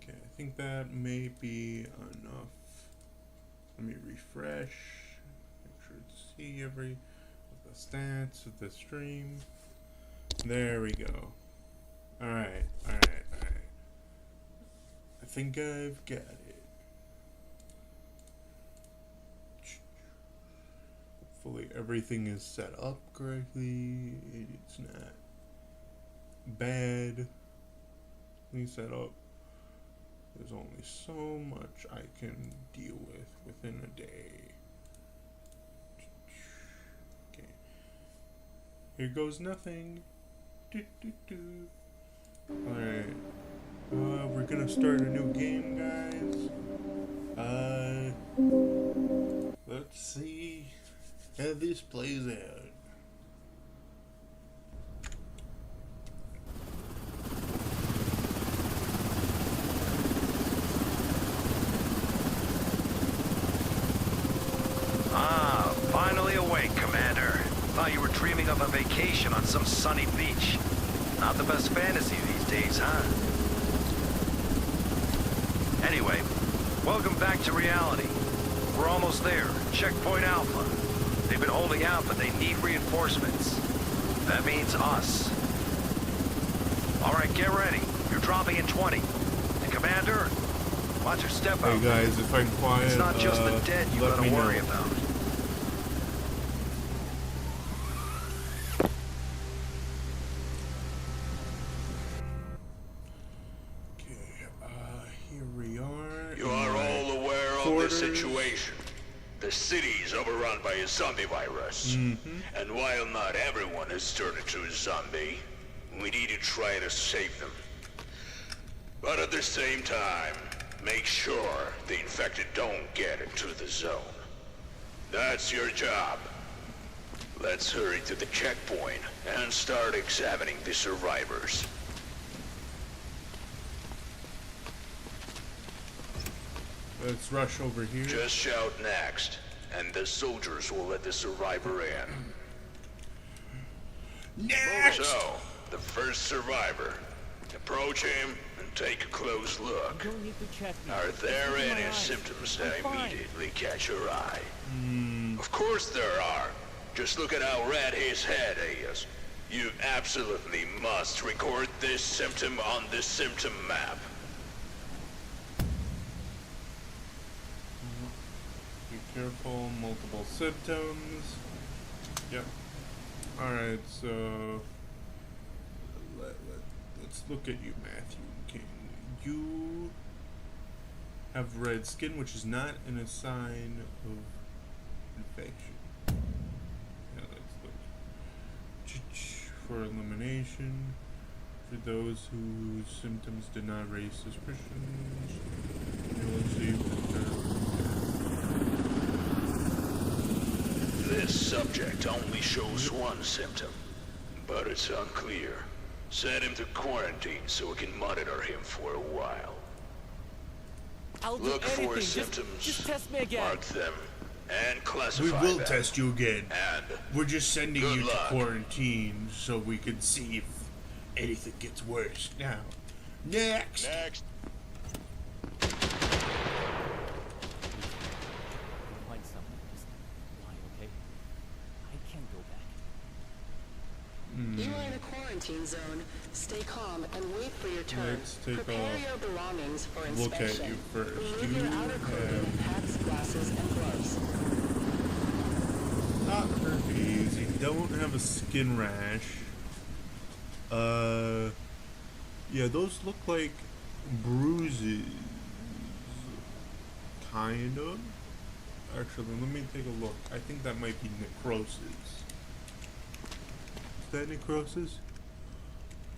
Okay, I think that may be enough. Let me refresh. Make sure to see every the stats of the stream. There we go. Alright. I think I've got it. Hopefully everything is set up correctly. It's not badly set up. There's only so much I can deal with within a day. Okay. Here goes nothing. Alright. We're gonna start a new game, guys. Let's see how this plays out. Finally awake, Commander. Thought you were dreaming of a vacation on some sunny beach. Not the best fantasy these days, huh? Anyway, welcome back to reality. We're almost there. Checkpoint Alpha. They've been holding out, but they need reinforcements. That means us. Alright, get ready. You're dropping in 20. And Commander, watch your step out. Hey guys, if I'm quiet, it's not just the dead you gotta worry about. Situation. The city is overrun by a zombie virus. And while not everyone has turned into a zombie, we need to try to save them. But at the same time, make sure the infected don't get into the zone. That's your job. Let's hurry to the checkpoint and start examining the survivors. Let's rush over here. Just shout next, and the soldiers will let the survivor in. Next! Bozo, the first survivor. Approach him and take a close look. You don't need to check me. Are there Just look in any my eyes. symptoms I'm that fine. immediately catch your eye? Of course there are. Just look at how red his head is. You absolutely must record this symptom on the symptom map. Be careful, multiple symptoms. Yep. Alright, so let's look at you, Matthew King. You have red skin, which is not a sign of infection. Yeah, let's look. For elimination, for those whose symptoms did not raise suspicions, you will see. This subject only shows one symptom, but it's unclear. Send him to quarantine so we can monitor him for a while. I'll do Look for anything. symptoms, Just test me again. mark them, and We classify will them. test you again. And We're just sending good you to luck. quarantine so we can see if anything gets worse. Now, next. next. Find something. Just lie, okay? I can't go back. You are in a quarantine zone. Stay calm and wait for your turn. Let's take Prepare a your belongings for look at inspection. you first. Remove You your outer clothing, hats, glasses, and gloves. not herpes. You don't have a skin rash. Yeah, those look like bruises. Kind of. Actually, let me take a look. I think that might be necrosis. Is that necrosis?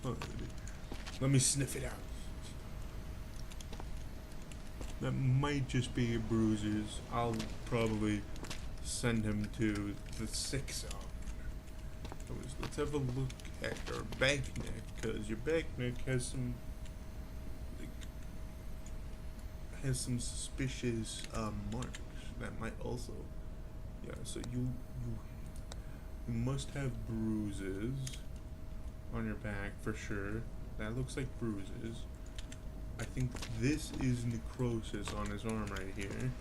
Oh, let me sniff it out. That might just be bruises. I'll probably send him to the sick zone. Let's have a look at your back neck, because your back neck has some like has some suspicious marks that might also. Yeah, so you must have bruises on your back for sure. That looks like bruises. I think this is necrosis on his arm right here.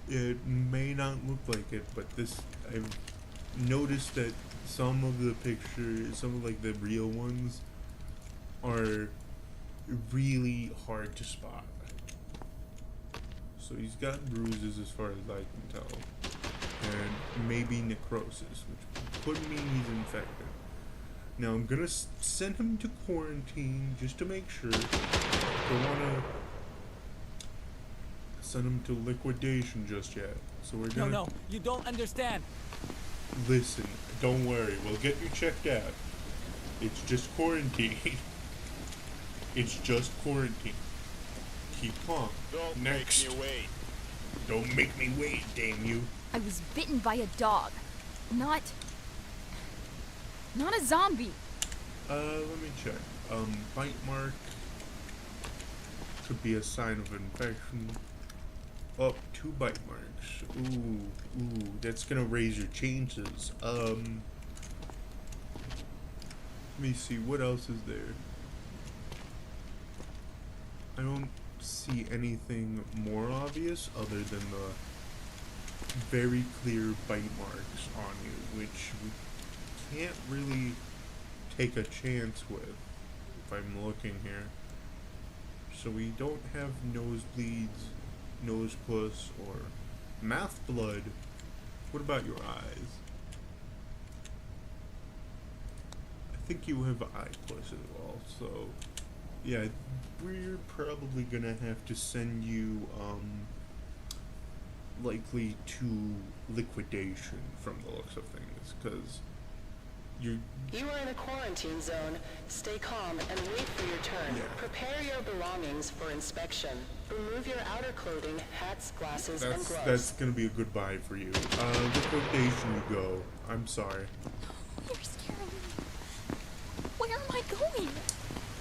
It may not look like it, but this, I've noticed that some of the pictures, some of like the real ones, are really hard to spot. So he's got bruises as far as I can tell. And maybe necrosis, which could mean he's infected. Now I'm gonna send him to quarantine just to make sure. Don't wanna send him to liquidation just yet. So we're gonna. No, you don't understand. Listen, don't worry. We'll get you checked out. It's just quarantine. It's just quarantine. Keep calm. Next. Make me wait. Don't make me wait, damn you. I was bitten by a dog. Not a zombie. Let me check. Bite mark could be a sign of infection. Oh, 2 bite marks. Ooh, that's gonna raise your chances. Let me see, what else is there? I don't see anything more obvious other than the very clear bite marks on you, which we can't really take a chance with if I'm looking here. So we don't have nosebleeds, nose pus, or mouth blood. What about your eyes? I think you have eye pus as well, so yeah, we're probably gonna have to send you likely to liquidation from the looks of things, because You are in a quarantine zone. Stay calm and wait for your turn. Yeah. Prepare your belongings for inspection. Remove your outer clothing, hats, glasses, and gloves. That's gonna be a goodbye for you. Liquidation you go. I'm sorry. You're scaring me. Where am I going?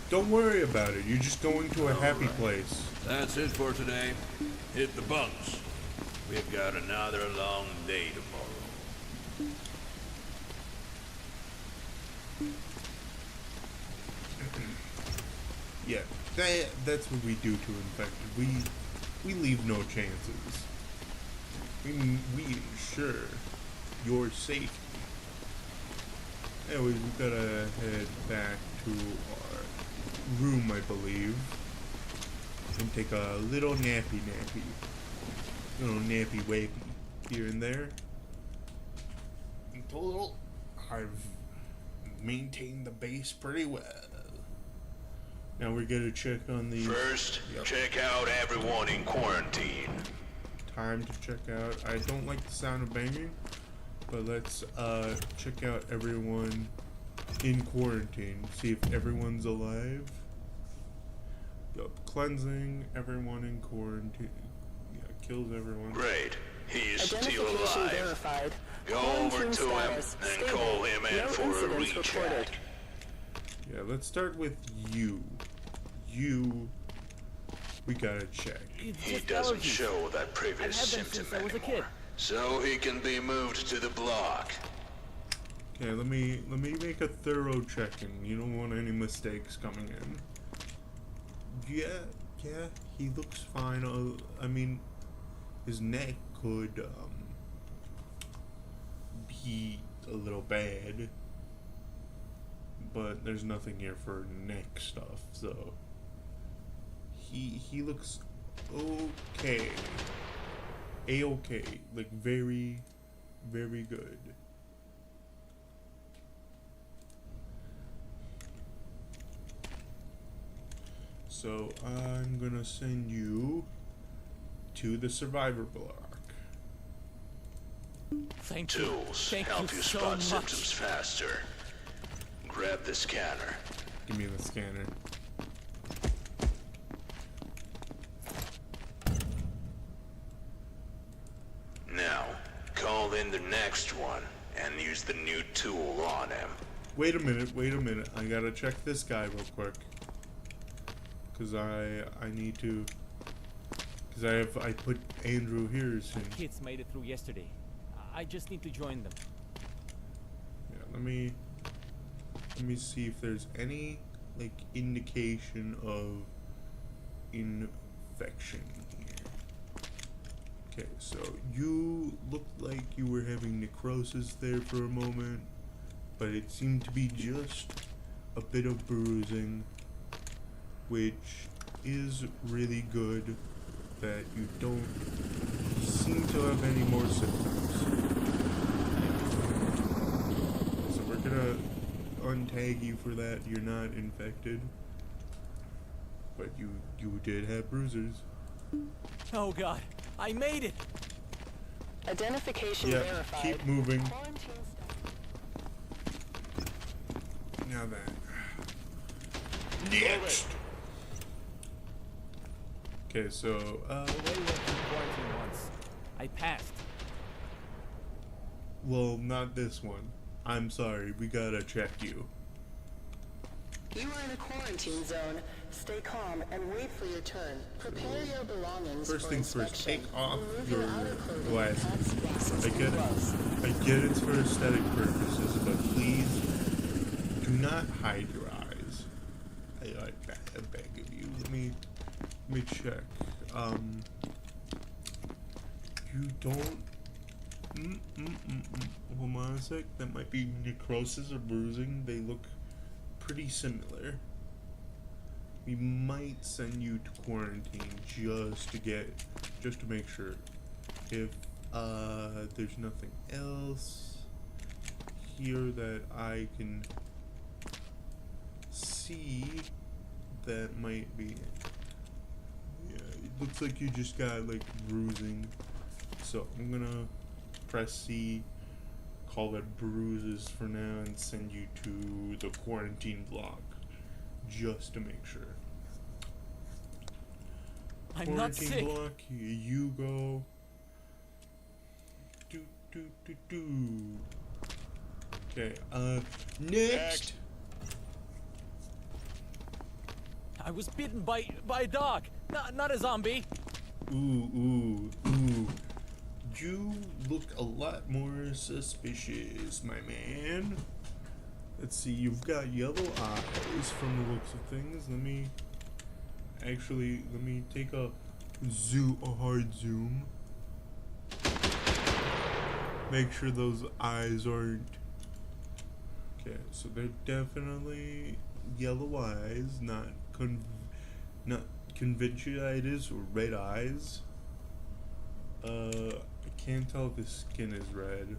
Don't worry about it. You're just going to a happy place. That's it for today. Hit the bunks. We've got another long day tomorrow. Yeah, that's what we do to infected. We leave no chances. We ensure your safety. Anyways, we gotta head back to our room, I believe, and take a little nappy, little nappy wakey here and there. In total, I've maintained the base pretty well. Now we're gonna check on the First, check out everyone in quarantine. time to check out. I don't like the sound of banging, but let's check out everyone in quarantine. See if everyone's alive. Yup, cleansing everyone in quarantine. Yeah, kills everyone. Great. He's still Identification alive. verified. Go over Quarantine to him status and stable. call him in No for a incidents reported. recheck. Yeah, let's start with you. We gotta check. It's He just doesn't allergies. show that previous I've had them symptom since I was a anymore. kid. So he can be moved to the block. Okay, let me make a thorough checking. You don't want any mistakes coming in. Yeah, he looks fine. I mean, his neck could be a little bad, but there's nothing here for neck stuff, so he looks okay. A-okay, like very, very good. So I'm gonna send you to the survivor block. Thank you. Tools Thank help you you so spot much. symptoms faster. Grab the scanner. Give me the scanner. Now, call in the next one and use the new tool on him. Wait a minute. I gotta check this guy real quick. Cause I need to Because I put Andrew here My soon. kids made it through yesterday. I just need to join them. Yeah, let me see if there's any like indication of infection here. Okay, so you looked like you were having necrosis there for a moment, but it seemed to be just a bit of bruising, which is really good that you don't seem to have any more symptoms. So we're gonna untag you for that. You're not infected, but you did have bruises. Oh God, I made it! Identification Yeah, verified. keep moving. Quarantine status. Now that. Next. Okay, so The way went through quarantine once. I passed. well, not this one. I'm sorry, we gotta check you. You are in a quarantine zone. Stay calm and wait for your turn. Prepare your belongings First for things first, inspection. take off Remove your outer clothing, glasses. hats, glasses, I and get it. gloves. I get it's for aesthetic purposes, but please do not hide your eyes. I beg of you. Let me check. You don't. Hold on a sec. That might be necrosis or bruising. They look pretty similar. We might send you to quarantine just to make sure. If there's nothing else here that I can see, that might be. Yeah, it looks like you just got like bruising. So I'm gonna press C, call it bruises for now, and send you to the quarantine block just to make sure. I'm not Quarantine sick. block, here you go. Do. Okay, next. I was bitten by a dog, not a zombie. Ooh. You look a lot more suspicious, my man. Let's see, you've got yellow eyes from the looks of things. Let me take a hard zoom. Make sure those eyes aren't. Okay, so they're definitely yellow eyes, not conjunctivitis or red eyes. I can't tell if his skin is red.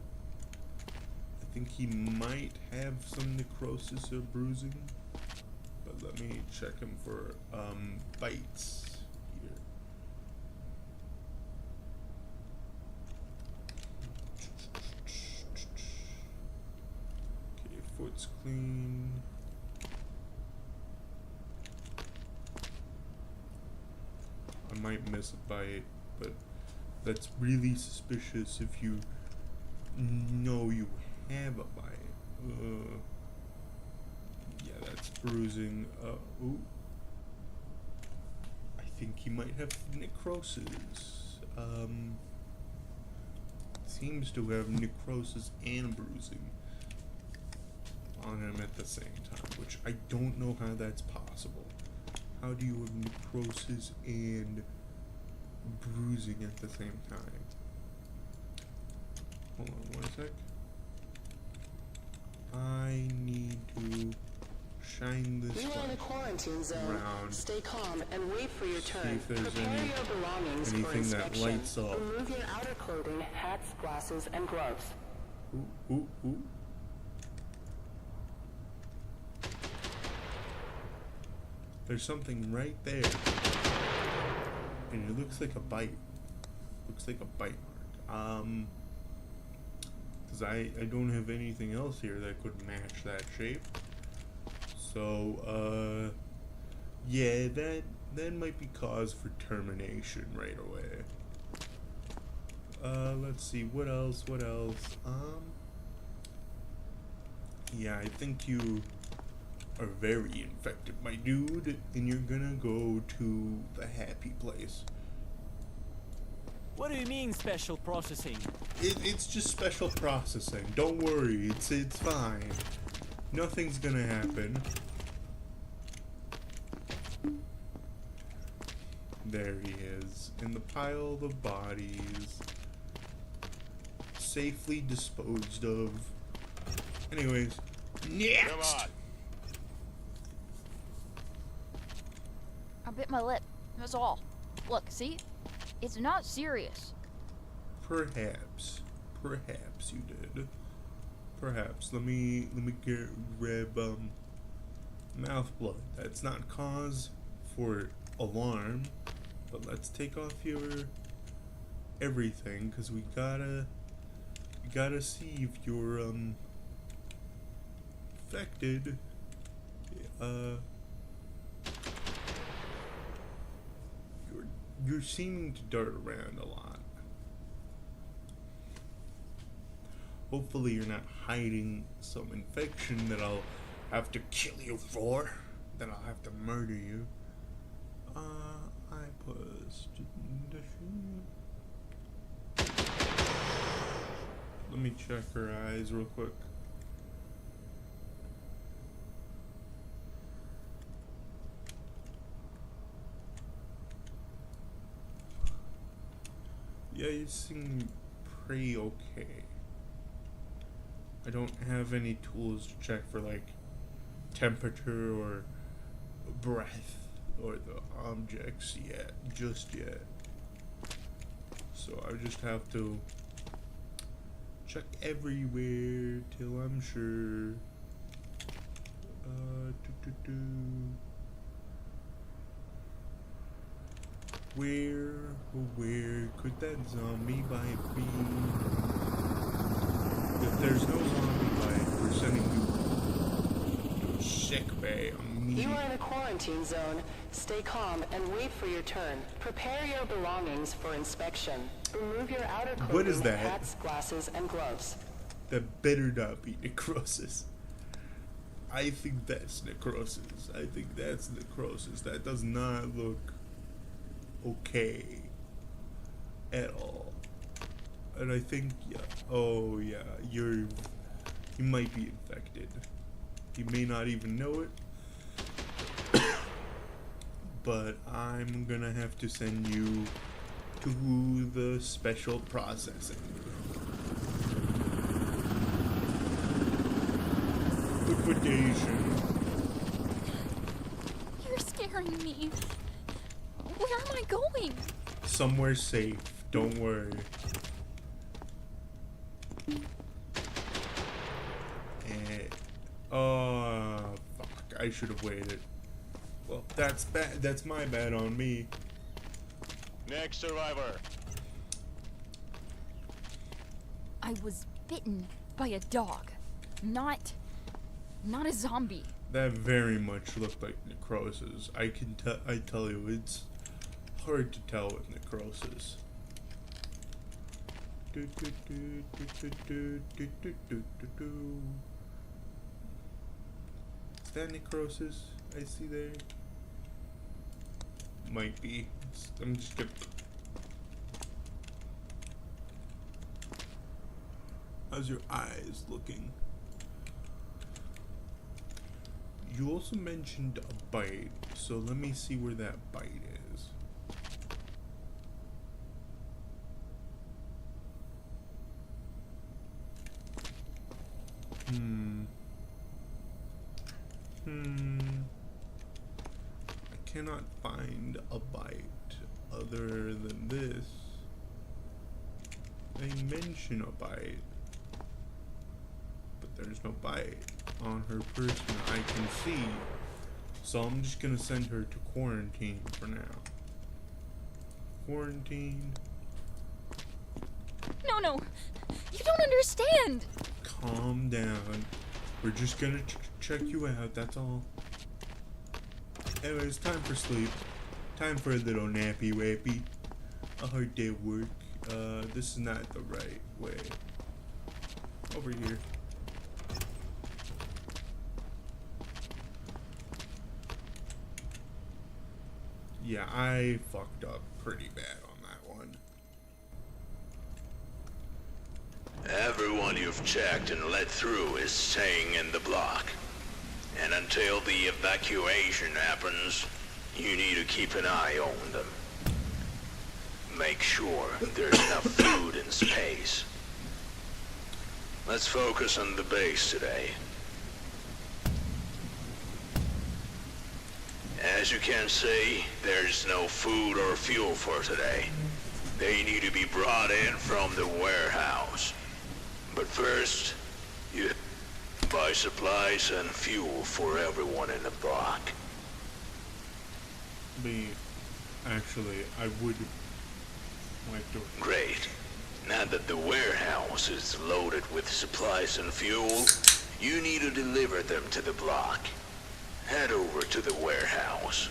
I think he might have some necrosis or bruising, but let me check him for bites here. Okay, foot's clean. I might miss a bite, but that's really suspicious if you know you have a bite. Yeah, that's bruising. Ooh. I think he might have necrosis. Seems to have necrosis and bruising on him at the same time, which I don't know how that's possible. How do you have necrosis and bruising at the same time? Hold on one sec. I need to shine this You are in a light quarantine zone. around. Stay calm and wait for your turn. if there's Prepare your belongings for anything that inspection. lights up. Remove your outer clothing, hats, glasses, and gloves. Ooh. There's something right there. And it looks like a bite. Looks like a bite mark. Because I don't have anything else here that could match that shape. So, yeah, that might be cause for termination right away. Let's see, what else? Yeah, I think you are very infected, my dude, and you're gonna go to the happy place. What do you mean special processing? It's just special processing. Don't worry, it's fine. Nothing's gonna happen. There he is, in the pile of bodies, safely disposed of. Anyways, next. Come on. I bit my lip. That's all. Look, see? It's not serious. Perhaps you did. Perhaps. Let me grab mouth blood. That's not cause for alarm, but let's take off your everything, cause we gotta see if you're infected. You're seeming to dart around a lot. Hopefully you're not hiding some infection that I'll have to kill you for. That I'll have to murder you. I pushed the Let me check her eyes real quick. Yeah, you seem pretty okay. I don't have any tools to check for like temperature or breath or the objects just yet. So I just have to check everywhere till I'm sure. Where could that zombie bite be? If there's no zombie bite, we're sending you to sick bay immediately. You are in a quarantine zone. Stay calm and wait for your turn. Prepare your belongings for inspection. Remove your outer clothing, What is that? hats, glasses, and gloves. That better not be necrosis. I think that's necrosis. That does not look okay at all. And I think, yeah, oh yeah, you might be infected. You may not even know it. But I'm gonna have to send you to the special processing. Liquidation. You're scaring me. Where am I going? Somewhere safe. Don't worry. Fuck. I should have waited. Well, that's bad. That's my bad on me. Next survivor. I was bitten by a dog, not a zombie. That very much looked like necrosis. I tell you, it's hard to tell with necrosis. Is that necrosis I see there? Might be. I'm just gonna. How's your eyes looking? You also mentioned a bite, so let me see where that bite is. I cannot find a bite other than this. They mention a bite, but there's no bite on her person I can see. So I'm just gonna send her to quarantine for now. Quarantine. No. You don't understand. Calm down. We're just gonna check you out, that's all. Anyways, time for sleep. Time for a little nappy wappy. A hard day of work. This is not the right way. Over here. Yeah, I fucked up pretty bad on that one. Everyone you've checked and let through is staying in the block. And until the evacuation happens, you need to keep an eye on them. Make sure there's enough food and space. Let's focus on the base today. As you can see, there's no food or fuel for today. They need to be brought in from the warehouse. But first, you buy supplies and fuel for everyone in the block. Actually, I would like to... Great. Now that the warehouse is loaded with supplies and fuel, you need to deliver them to the block. Head over to the warehouse.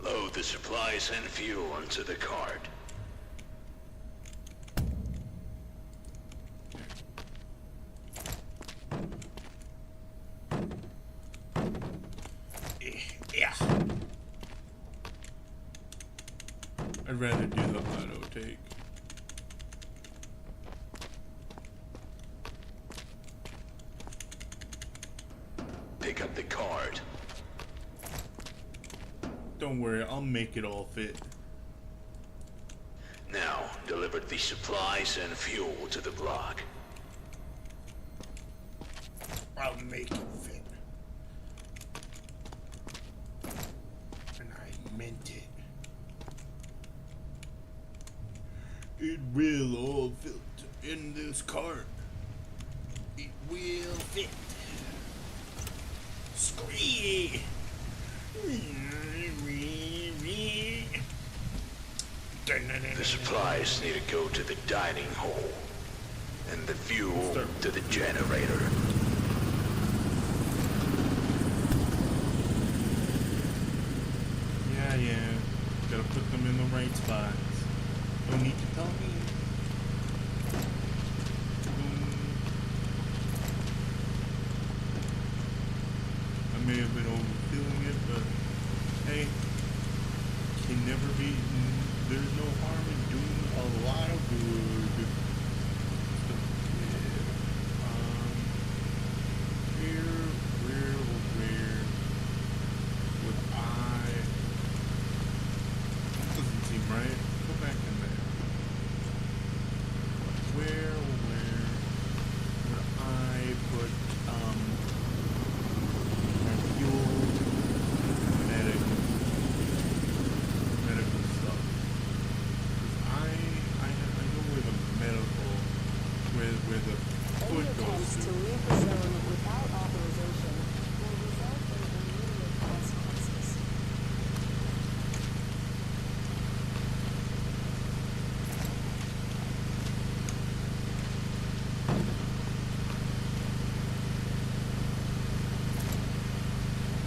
Load the supplies and fuel onto the cart. Yeah. I'd rather do the auto take. Pick up the cart. Don't worry, I'll make it all fit. Now, deliver the supplies and fuel to the block. I'll make it fit. And I meant it. It will all fit in this cart. It will fit. Scree! The supplies need to go to the dining hall, and the fuel to the generator. Yeah. Gotta put them in the right spots. Don't need to tell me. I may have been overfilling it, but hey, can never be. There's no harm in doing a lot of good stuff. Where would I? That doesn't seem right. Go back in there. Where would I put my fuel, medical stuff? I know where the medical, where the food Any goes attempts to to. leave the zone without authorization will result in immediate consequences.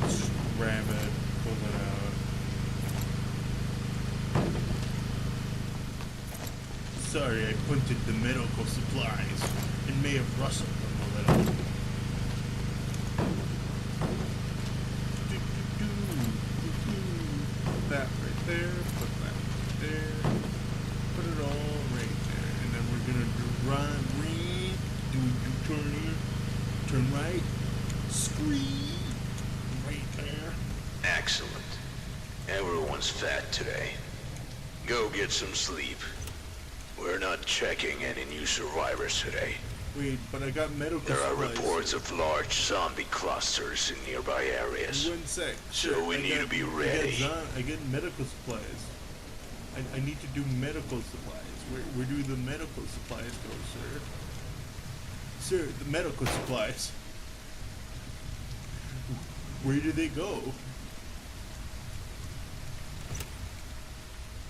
Just grab it, pull it out. Sorry, I punted the medical supplies and may have rustled them a little. Put that right there, put that right there, put it all right there, and then we're gonna turn right, scree, right there. Excellent. Everyone's fat today. Go get some sleep. We're not checking any new survivors today. Wait, but I got medical There are supplies. reports of large zombie clusters in nearby areas. 1 sec. So we need to be ready. I get medical supplies. I need to do medical supplies. Where do the medical supplies go, sir? Sir, the medical supplies. Where do they go?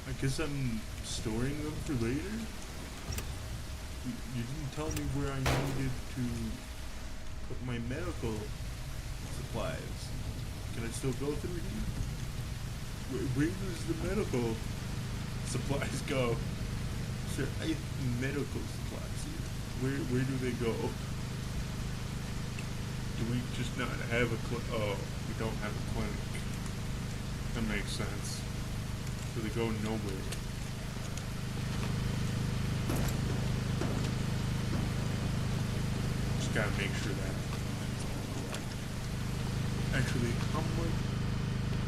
I guess I'm storing them for later? You didn't tell me where I needed to put my medical supplies. Can I still go through here? Where does the medical supplies go? Sir, I have medical supplies. Where do they go? Do we just not have a oh, we don't have a clinic. That makes sense. So they go nowhere. Just gotta make sure that that's all correct. Actually, how much?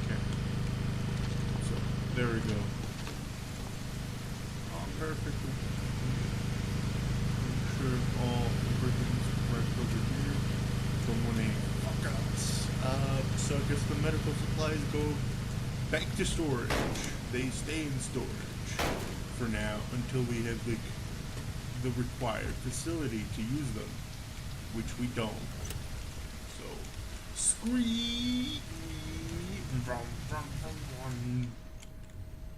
Okay. So, there we go. Oh, perfect. Make sure all everything's correct over here. Don't want any fuck-ups. So I guess the medical supplies go back to storage. They stay in storage for now until we have the required facility to use them, which we don't. So scream.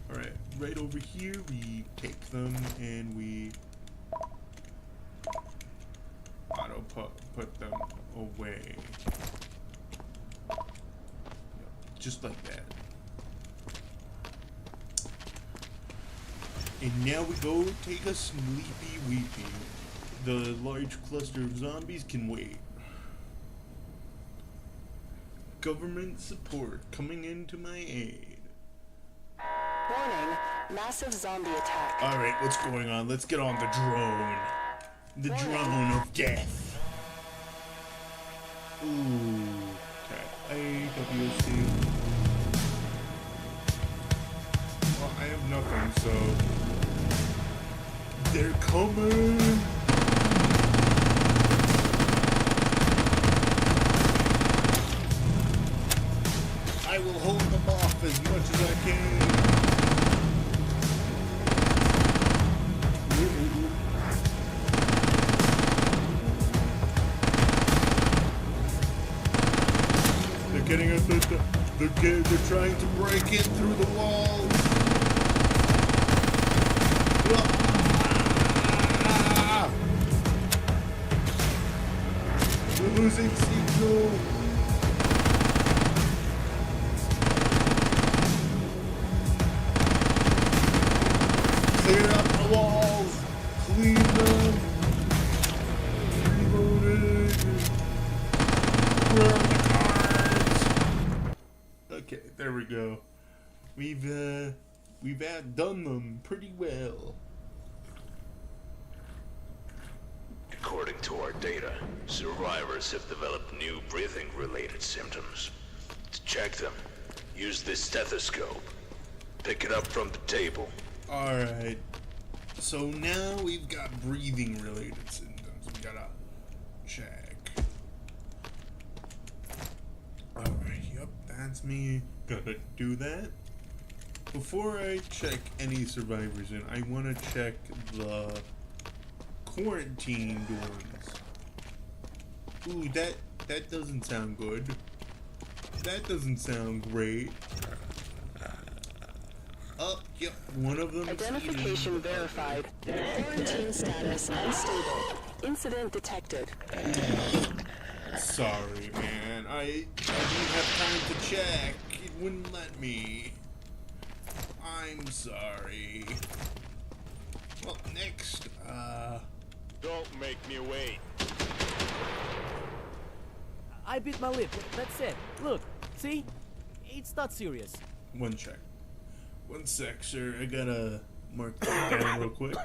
All right, right over here we take them and we auto put them away. Yep, just like that. And now we go take a sleepy weepy. The large cluster of zombies can wait. Government support coming into my aid. Warning, massive zombie attack. Alright, what's going on? Let's get on the drone. The drone of death. Ooh. Okay. AWC. Well, I have nothing, so they're coming. I will hold them off as much as I can. They're getting us. They're trying to break in through the walls. Ah! We're losing signal. Clear up the walls. Clean them. Reloading. Where are the cards? Okay, there we go. We've outdone them pretty well. According to our data, survivors have developed new breathing-related symptoms. To check them, use this stethoscope. Pick it up from the table. Alright. So now we've got breathing-related symptoms. We gotta check. Alright, yep, that's me. Gotta do that. Before I check any survivors in, I want to check the quarantine dorms. Ooh, that doesn't sound good. That doesn't sound great. Oh, yep, one of them. Identification verified. Quarantine status unstable. Incident detected. Sorry, man. I didn't have time to check. It wouldn't let me. I'm sorry. Well, next, Don't make me wait. I bit my lip. That's it. Look, see? It's not serious. one check. One sec, sir. I gotta mark that down real quick.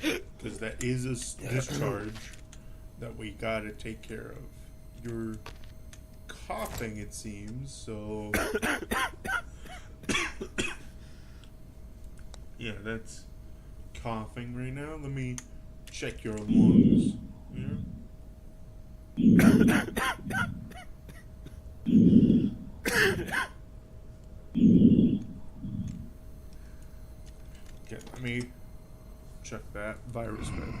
Because that is a discharge that we gotta take care of. You're coughing, it seems, so... Yeah, that's coughing right now. Let me check your lungs. Yeah. Okay, let me check that virus med.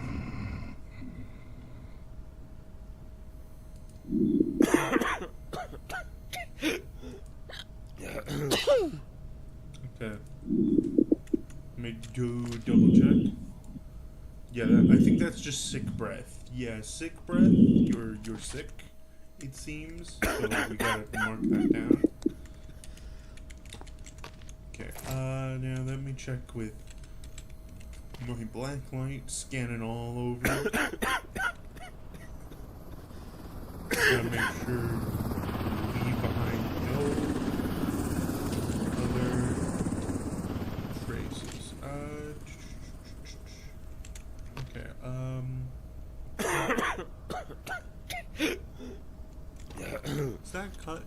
Okay. Let me do double check. Yeah, I think that's just sick breath. Yeah, sick breath. You're sick, it seems. So we gotta mark that down. Okay. Now let me check with My black light scanning all over. Gotta make sure you leave behind no other traces. Okay, is that cut?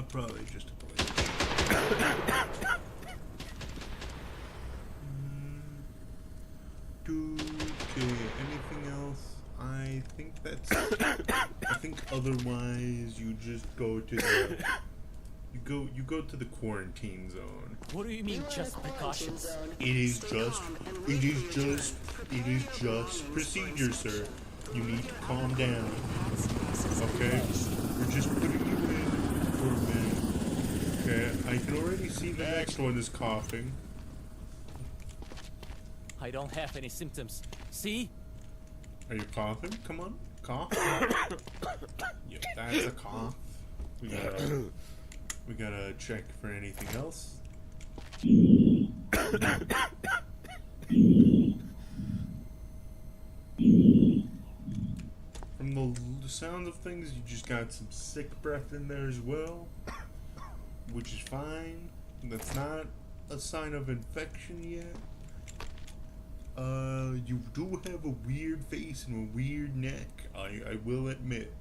Probably just a blade. Okay, anything else? I think that's... I think otherwise you just go to the... You go to the quarantine zone. What do you mean, just precautions? It is just procedure, sir. You need to calm down. Okay? We're just putting you in for a minute. Okay, I can already see the next one is coughing. I don't have any symptoms. See? Are you coughing? Come on, cough. Yeah, that's a cough. We gotta check for anything else. From the sound of things, you just got some sick breath in there as well, which is fine. That's not a sign of infection yet. You do have a weird face and a weird neck, I will admit.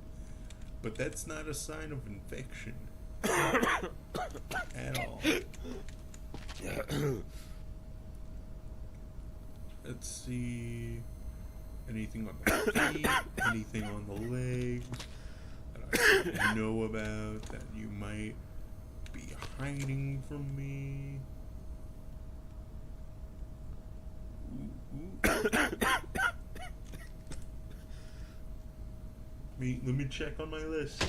But that's not a sign of infection. At all. Let's see. Anything on the feet, anything on the legs that I know about that you might be hiding from me. Let me check on my list.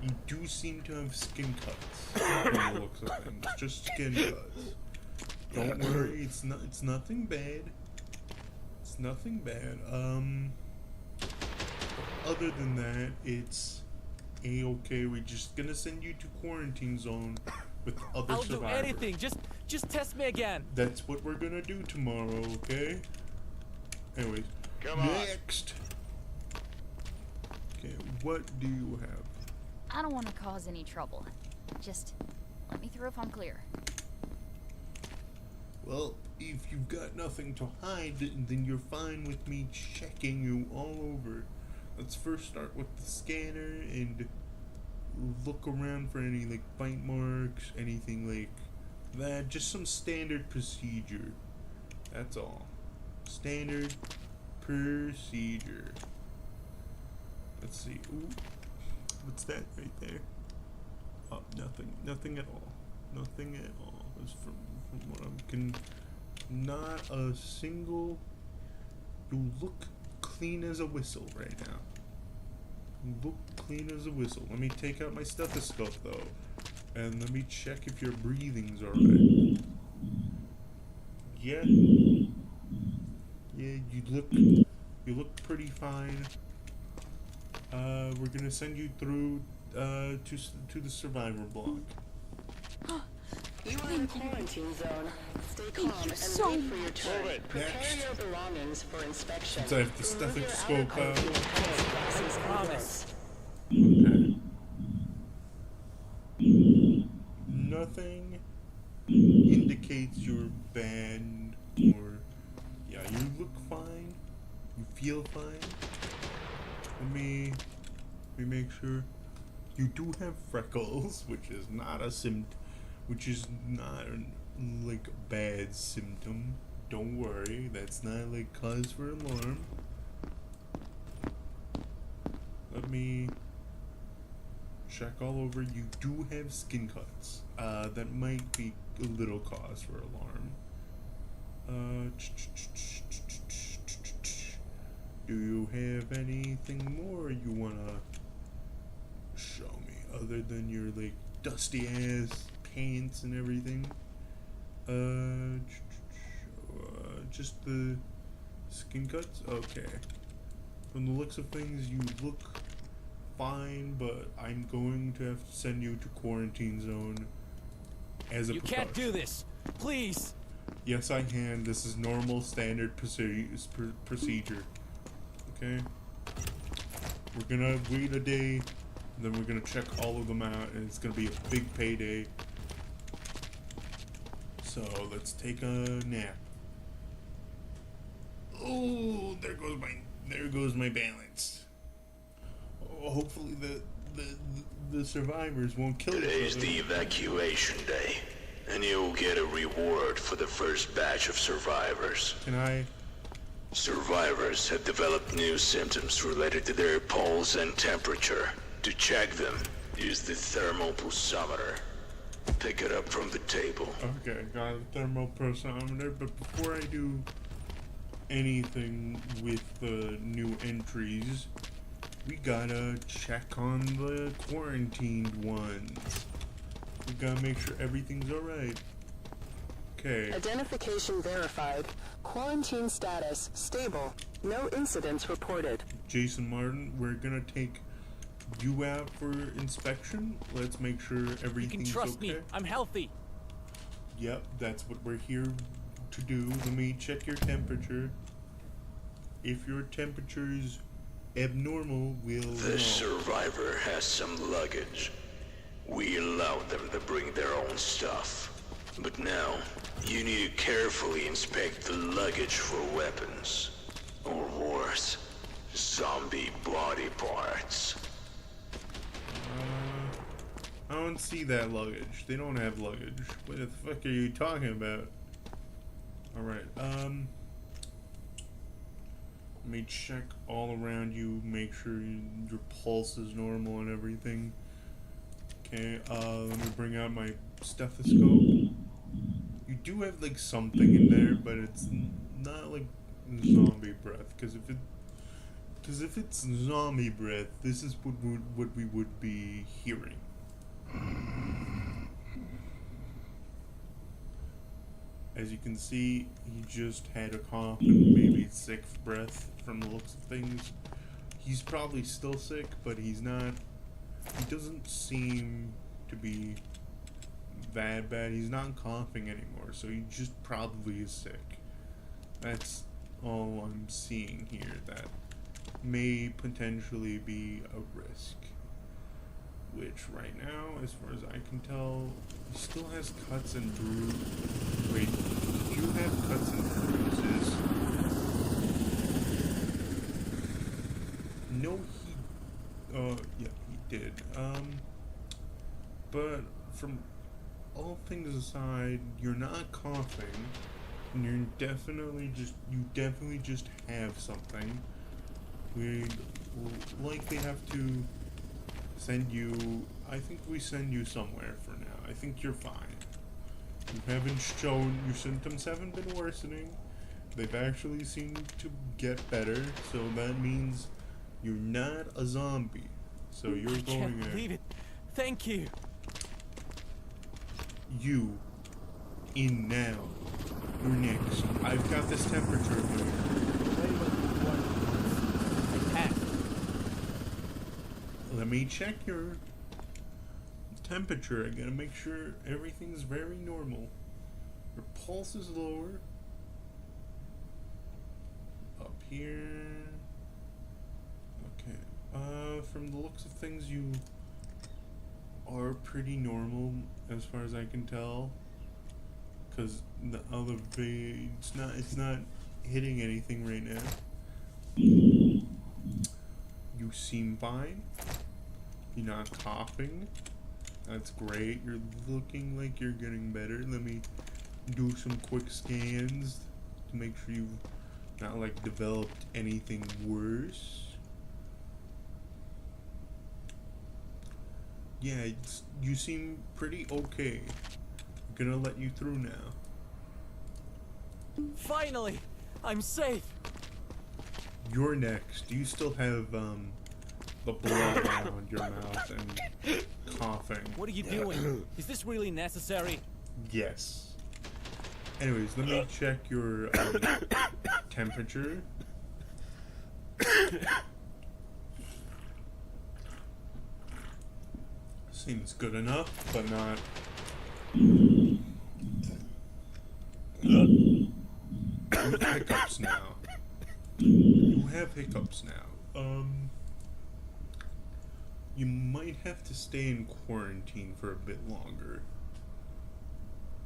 You do seem to have skin cuts from the looks of things. Just skin cuts. Don't worry, it's nothing bad. It's nothing bad. Other than that, it's a-okay. We're just gonna send you to quarantine zone with other I'll survivors. do anything. Just test me again. That's what we're gonna do tomorrow, okay? Anyways, Come on. next. Okay, what do you have? I don't want to cause any trouble. Just let me through if I'm clear. Well, if you've got nothing to hide, then you're fine with me checking you all over. Let's first start with the scanner and look around for any, like, bite marks, anything like that. Just some standard procedure. That's all. Standard procedure. Let's see. Ooh. What's that right there? Oh, nothing. Nothing at all. Nothing at all. It's from what I'm not a single. You look clean as a whistle right now. You look clean as a whistle. Let me take out my stethoscope though, and let me check if your breathing's alright. Yeah. Yeah, you look pretty fine. We're gonna send you through to the survivor block. You are in a quarantine zone. Stay calm and wait for your turn. Prepare Next. your belongings for inspection. Since I have the Remove your stethoscope outer out. coat to enhance gases and Promise. vents. Okay. Nothing indicates you're bad or... Yeah, you look fine. You feel fine. Let me make sure. You do have freckles, which is not a like a bad symptom. Don't worry, that's not like cause for alarm. Let me check all over. You do have skin cuts. That might be a little cause for alarm. Do you have anything more you wanna show me other than your like dusty ass pants and everything? Just the skin cuts? Okay. From the looks of things, you look fine, but I'm going to have to send you to quarantine zone as a You can't do this. Please. Yes, I can. This is normal, standard procedure. Okay? We're gonna wait a day, and then we're gonna check all of them out, and it's gonna be a big payday. So, let's take a nap. Oh, there goes my balance. Oh, hopefully the survivors won't kill each other. Today's the evacuation day, and you'll get a reward for the first batch of survivors. Can I? Survivors have developed new symptoms related to their pulse and temperature. To check them, use the thermal pulsometer. Pick it up from the table. Okay, got a thermal pulsometer, but before I do anything with the new entries, we gotta check on the quarantined ones. We gotta make sure everything's alright. Okay. Identification verified. Quarantine status stable. No incidents reported. Jason Martin, we're gonna take you out for inspection. Let's make sure You everything's can trust okay. me. I'm healthy. Yep, that's what we're here to do. Let me check your temperature. If your temperature's abnormal, we'll know. The survivor has some luggage. We allowed them to bring their own stuff. But now, you need to carefully inspect the luggage for weapons. Or worse, zombie body parts. I don't see that luggage. They don't have luggage. What the fuck are you talking about? Alright, let me check all around you, make sure your pulse is normal and everything. Okay, let me bring out my stethoscope. You do have like something in there, but it's not like zombie breath, because if it's zombie breath, this is what we would be hearing. As you can see, he just had a cough and maybe sick breath from the looks of things. He's probably still sick, but he's not. He doesn't seem to be that bad. He's not coughing anymore, so he just probably is sick. That's all I'm seeing here. That may potentially be a risk. Which right now, as far as I can tell, he still has cuts and bruises. Wait, did you have cuts and bruises? No, yeah, he did. But from all things aside, you're not coughing, and you definitely just have something. We will likely have to send you, I think we send you somewhere for now. I think you're fine. You haven't shown, your symptoms haven't been worsening. They've actually seemed to get better, so that means you're not a zombie. So you're I going can't believe it. Thank you. You in now. You're next. I've got this temperature here. Let me check your temperature. I gotta make sure everything's very normal. Your pulse is lower. Up here. Okay. From the looks of things, you are pretty normal as far as I can tell. Cause the other it's not hitting anything right now. You seem fine. You're not coughing. That's great. You're looking like you're getting better. Let me do some quick scans to make sure you've not like developed anything worse. Yeah, you seem pretty okay. I'm gonna let you through now. Finally, I'm safe. You're next. Do you still have the blood around your mouth and coughing? What are you doing? Is this really necessary? Yes. Anyways, let me check your temperature. Seems good enough, but not With hiccups now. You have hiccups now. You might have to stay in quarantine for a bit longer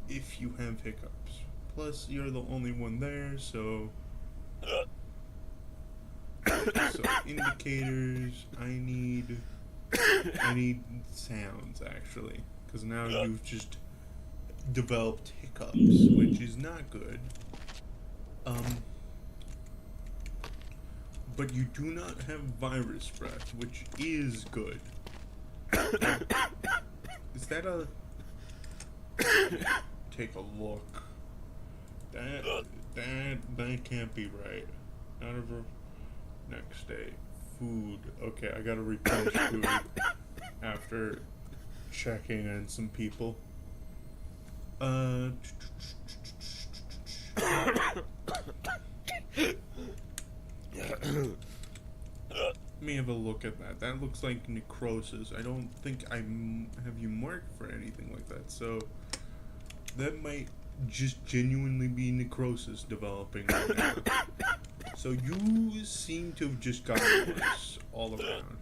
if you have hiccups. Plus, you're the only one there, so indicators. I need sounds actually, because now you've just developed hiccups, which is not good. But you do not have virus breath, which is good. Is that a... Take a look. That can't be right. Not ever... Next day. Food. Okay, I gotta replenish food after checking on some people. Let me have a look at that. That looks like necrosis. I don't think I have you marked for anything like that, so that might just genuinely be necrosis developing right now. So you seem to have just gotten worse all around.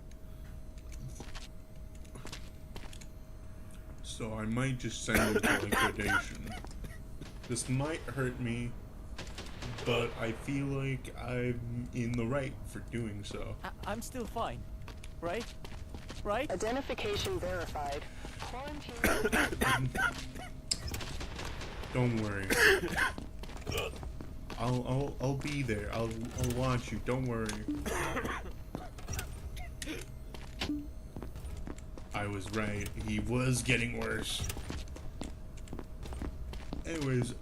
So I might just send you to liquidation. This might hurt me, but I feel like I'm in the right for doing so. I'm still fine, right? Right? Identification verified. Quarantine. Don't worry. I'll be there. I'll watch you. Don't worry. I was right. He was getting worse. Anyways,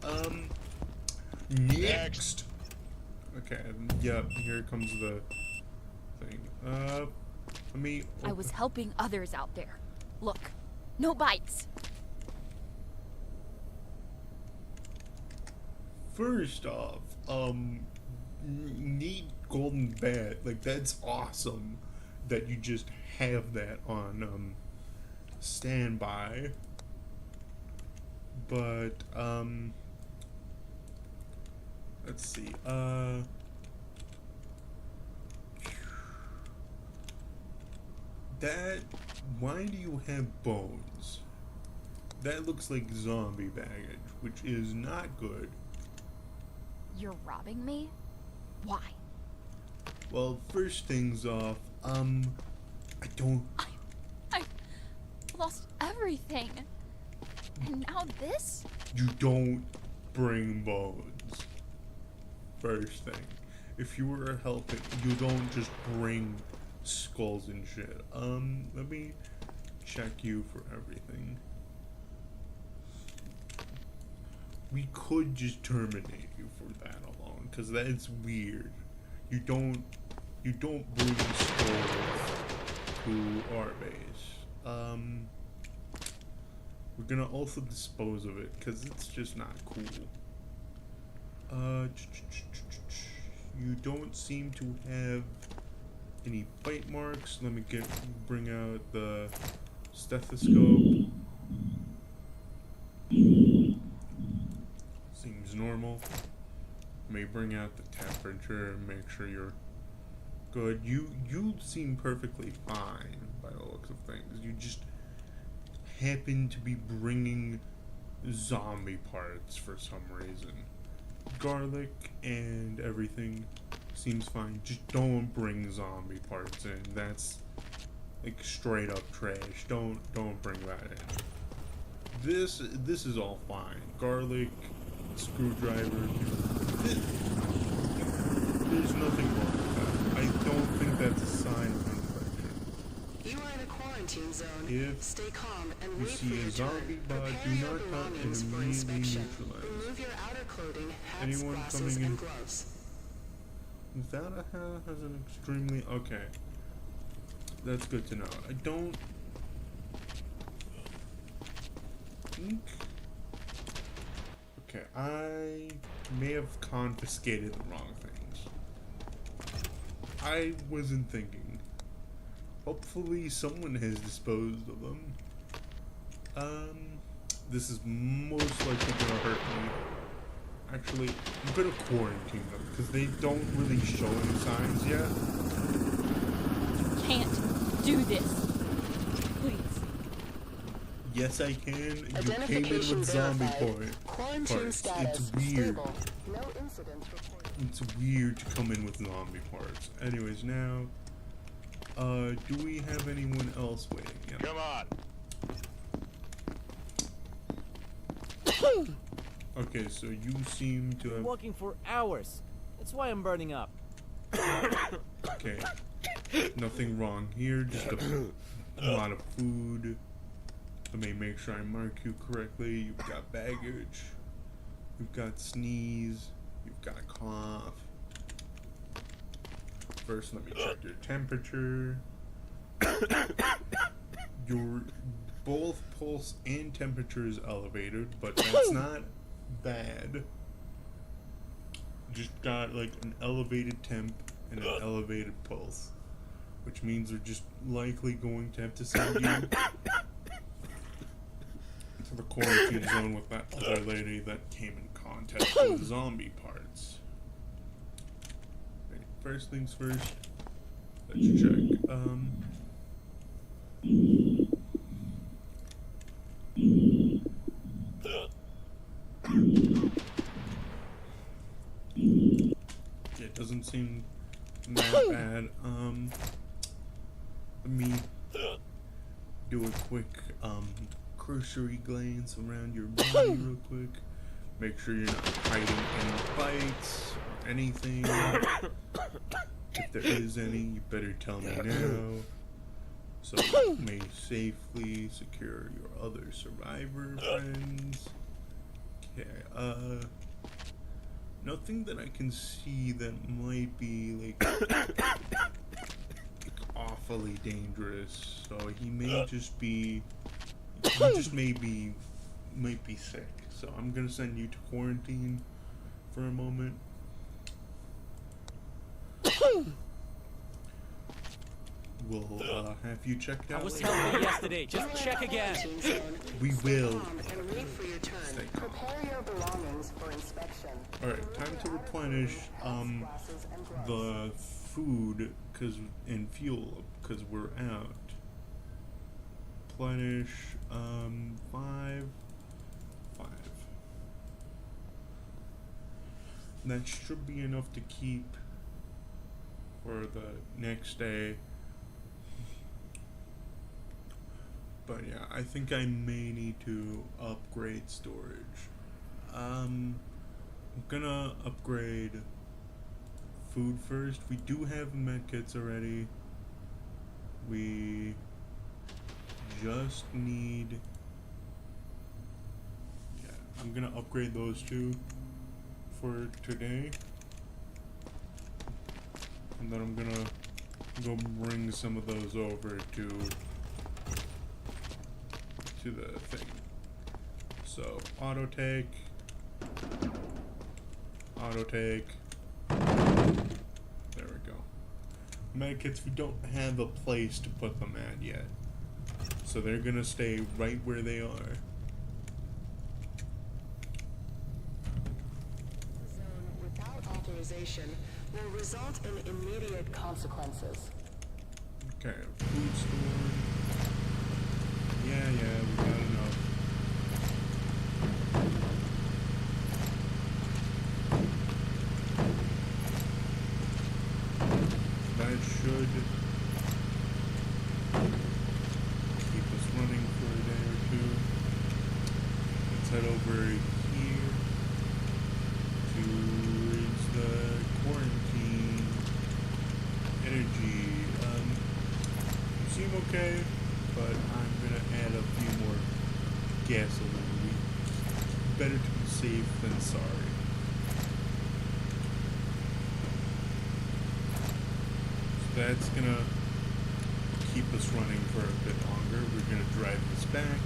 next. Okay, yep, here comes the thing. Let me... I was helping others out there. Look, no bites. First off, neat golden bat. Like, that's awesome that you just have that on, standby. But, let's see, that, why do you have bones? That looks like zombie baggage, which is not good. You're robbing me? Why? Well, first things off, I lost everything. And now this? you don't bring bones. First thing. If you were helping, you don't just bring skulls and shit. Let me check you for everything. We could just terminate you for that alone, because that's weird. You don't bring skulls to our base. We're gonna also dispose of it, because it's just not cool. You don't seem to have any bite marks. Let me bring out the stethoscope. Seems normal. May bring out the temperature and make sure you're good. You seem perfectly fine by the looks of things. You just happen to be bringing zombie parts for some reason. Garlic and everything seems fine. Just don't bring zombie parts in. That's like straight up trash. Don't bring that in. This is all fine. Garlic, screwdriver. There's nothing wrong with that. I don't think that's a sign of infection. You are in a quarantine zone. If Stay calm and you wait see for your a zombie turn. bot, Prepare do your not hunt and belongings for immediately inspection. neutralize. Remove your outer clothing, hats, Anyone glasses, coming in and gloves. without a hat has an extremely... Okay. That's good to know. I don't think... Okay, I may have confiscated the wrong things. I wasn't thinking. Hopefully someone has disposed of them. This is most likely gonna hurt me Actually, I'm gonna quarantine them because they don't really show any signs yet. Can't do this. Please. Yes, I can. You came in Identification with zombie verified. Quarantine parts. status It's weird. stable. No incidents reported. It's weird to come in with zombie parts. Anyways, now, do we have anyone else waiting? Yep. Come on. Okay, so you seem to have. Walking for hours. That's why I'm burning up. Okay. Nothing wrong here, just a lot of food. Let me make sure I mark you correctly. You've got baggage. You've got sneeze. You've got cough. First, let me check your temperature. Your both pulse and temperature is elevated, but that's not bad. Just got like an elevated temp and an elevated pulse, which means we're just likely going to have to send you to the quarantine zone with that other lady that came in contact with zombie parts. Okay, first things first, let's check. It doesn't seem that bad. Let me do a quick cursory glance around your body real quick. Make sure you're not hiding any bites or anything. If there is any, you better tell me now, so you may safely secure your other survivor friends. Okay, nothing that I can see that might be like awfully dangerous. So he may just be, might be sick. So I'm gonna send you to quarantine for a moment. We'll have you checked out. I was later. healthy yesterday. Just check again. We will. And wait for your turn. Stay calm. Prepare your belongings for inspection. Alright, time to replenish the food and fuel because we're out. Replenish 5. That should be enough to keep for the next day. But yeah, I think I may need to upgrade storage. I'm gonna upgrade food first. We do have medkits already. We just need, yeah, I'm gonna upgrade those two for today. And then I'm gonna go bring some of those over to the thing. So auto take. There we go. Medkits, we don't have a place to put them at yet, so they're gonna stay right where they are. Zone without authorization will result in immediate consequences. Okay, food store. Yeah, we got enough. That should keep us running for a day or two. Let's head over here towards the quarantine energy. You seem okay, but I'm gonna add a few more gasoline. Better to be safe than sorry. So that's gonna keep us running for a bit longer. We're gonna drive this back.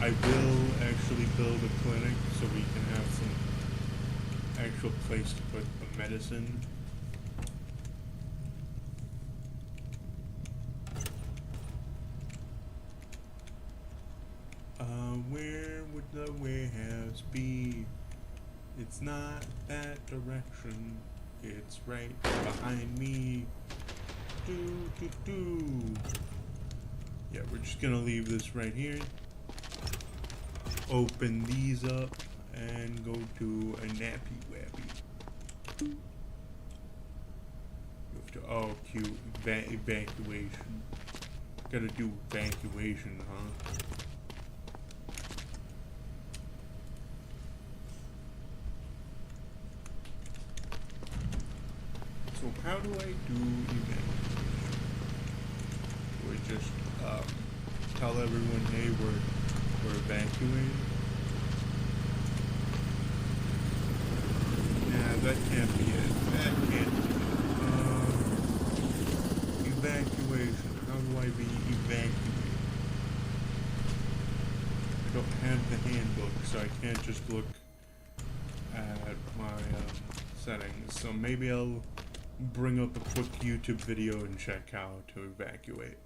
I will actually build a clinic so we can have some actual place to put the medicine. Where would the warehouse be? It's not that direction. It's right behind me. Yeah, we're just gonna leave this right here. Open these up and go to a nappy wappy. You have to, oh, cute. Evacuation. Gotta do evacuation, huh? So how do I do evacuation? Do I just tell everyone, hey, we're evacuating? Nah, that can't be it. That can't be it. Evacuation. How do I be evacuated? I don't have the handbook, so I can't just look at my settings. So maybe I'll bring up a quick YouTube video and check how to evacuate.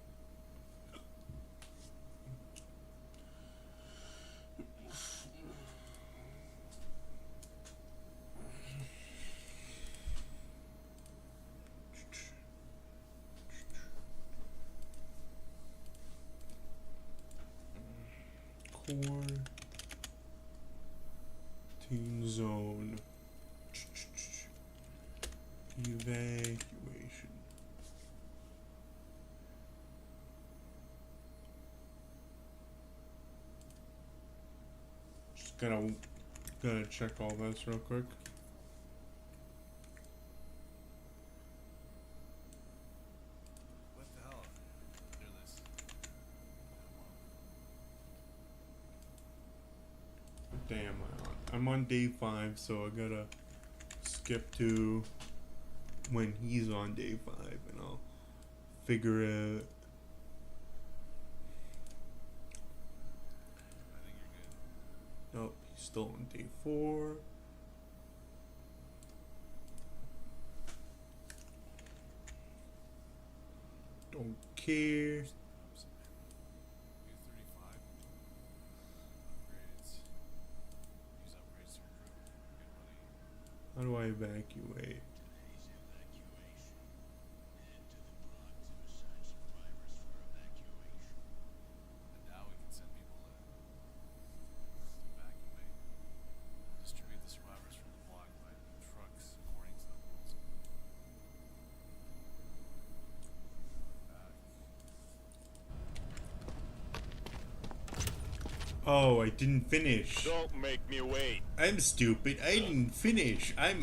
Quarantine zone. Evacuation. Just gotta check all this real quick. What the hell? Do this. Damn, I'm on day 5, so I gotta skip to when he's on day 5, and I'll figure it. I think you're good. Nope, he's still on day 4. Don't care. You're 35. Upgrades. Use upgrades to recruit. Good money. How do I evacuate? And now we can send people to evacuate. Distribute the survivors from the block by trucks according to the rules. Oh, I didn't finish. Don't make me wait. I'm stupid. I didn't finish. I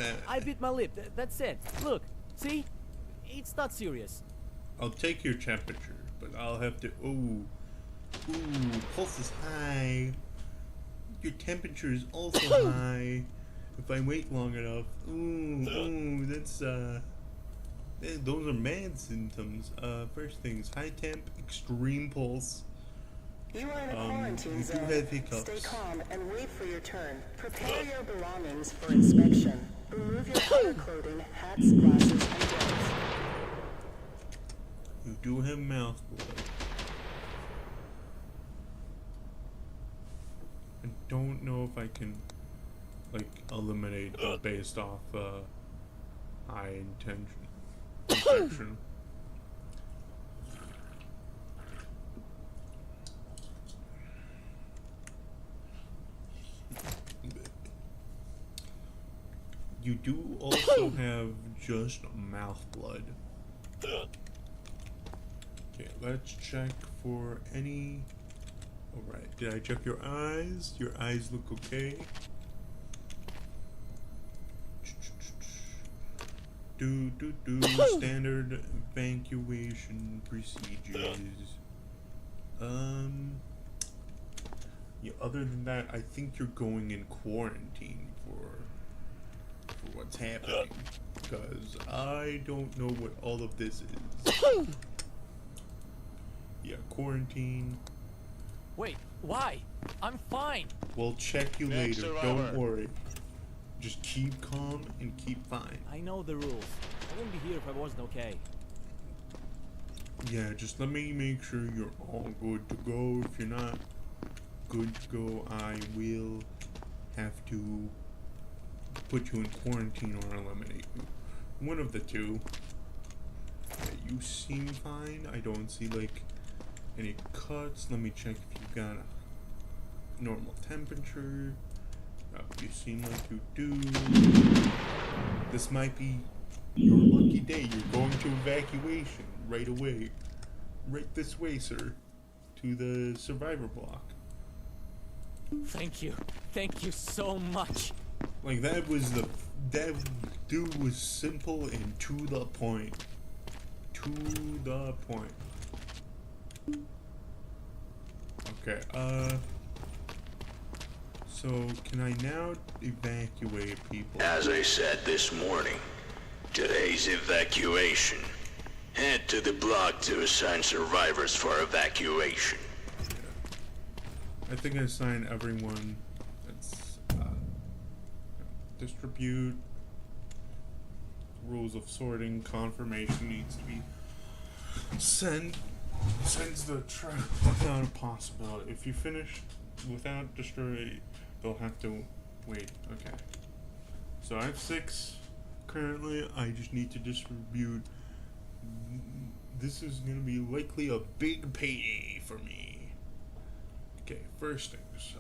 bit my lip. That's it. Look, see? It's not serious. I'll take your temperature, but I'll have to. Ooh, pulse is high. Your temperature is also high. If I wait long enough. Ooh, that's those are bad symptoms. First things, high temp, extreme pulse. You are in a quarantine you do zone. have hiccups. Stay calm and wait for your turn. Prepare your belongings for inspection. Remove your outer clothing, hats, glasses, and gloves. You do have mouth blood. I don't know if I can, like, eliminate based off high infection. You do also have just mouth blood. Okay, let's check for any. Alright, did I check your eyes? Your eyes look okay. Standard evacuation procedures. Yeah, other than that, I think you're going in quarantine for what's happening, because I don't know what all of this is. Yeah, quarantine. Wait, why? I'm fine. We'll check you Next later, survivor. don't worry. Just keep calm and keep fine. I know the rules. I wouldn't be here if I wasn't okay. Yeah, just let me make sure you're all good to go. If you're not good to go, I will have to put you in quarantine or eliminate you. One of the two. You seem fine. I don't see like any cuts. Let me check if you've got a normal temperature. You seem like you do. This might be your lucky day. You're going to evacuation right away. Right this way, sir. To the survivor block. Thank you. Thank you so much. Like that dude was simple and to the point. To the point. Okay, so can I now evacuate people? As I said this morning, today's evacuation. Head to the block to assign survivors for evacuation. I think I assign everyone. Let's distribute. Rules of sorting. Confirmation needs to be sends the track without a possibility. If you finish without destroy, they'll have to wait. Okay. So I have 6 currently. I just need to distribute. This is gonna be likely a big payday for me. Okay, first things.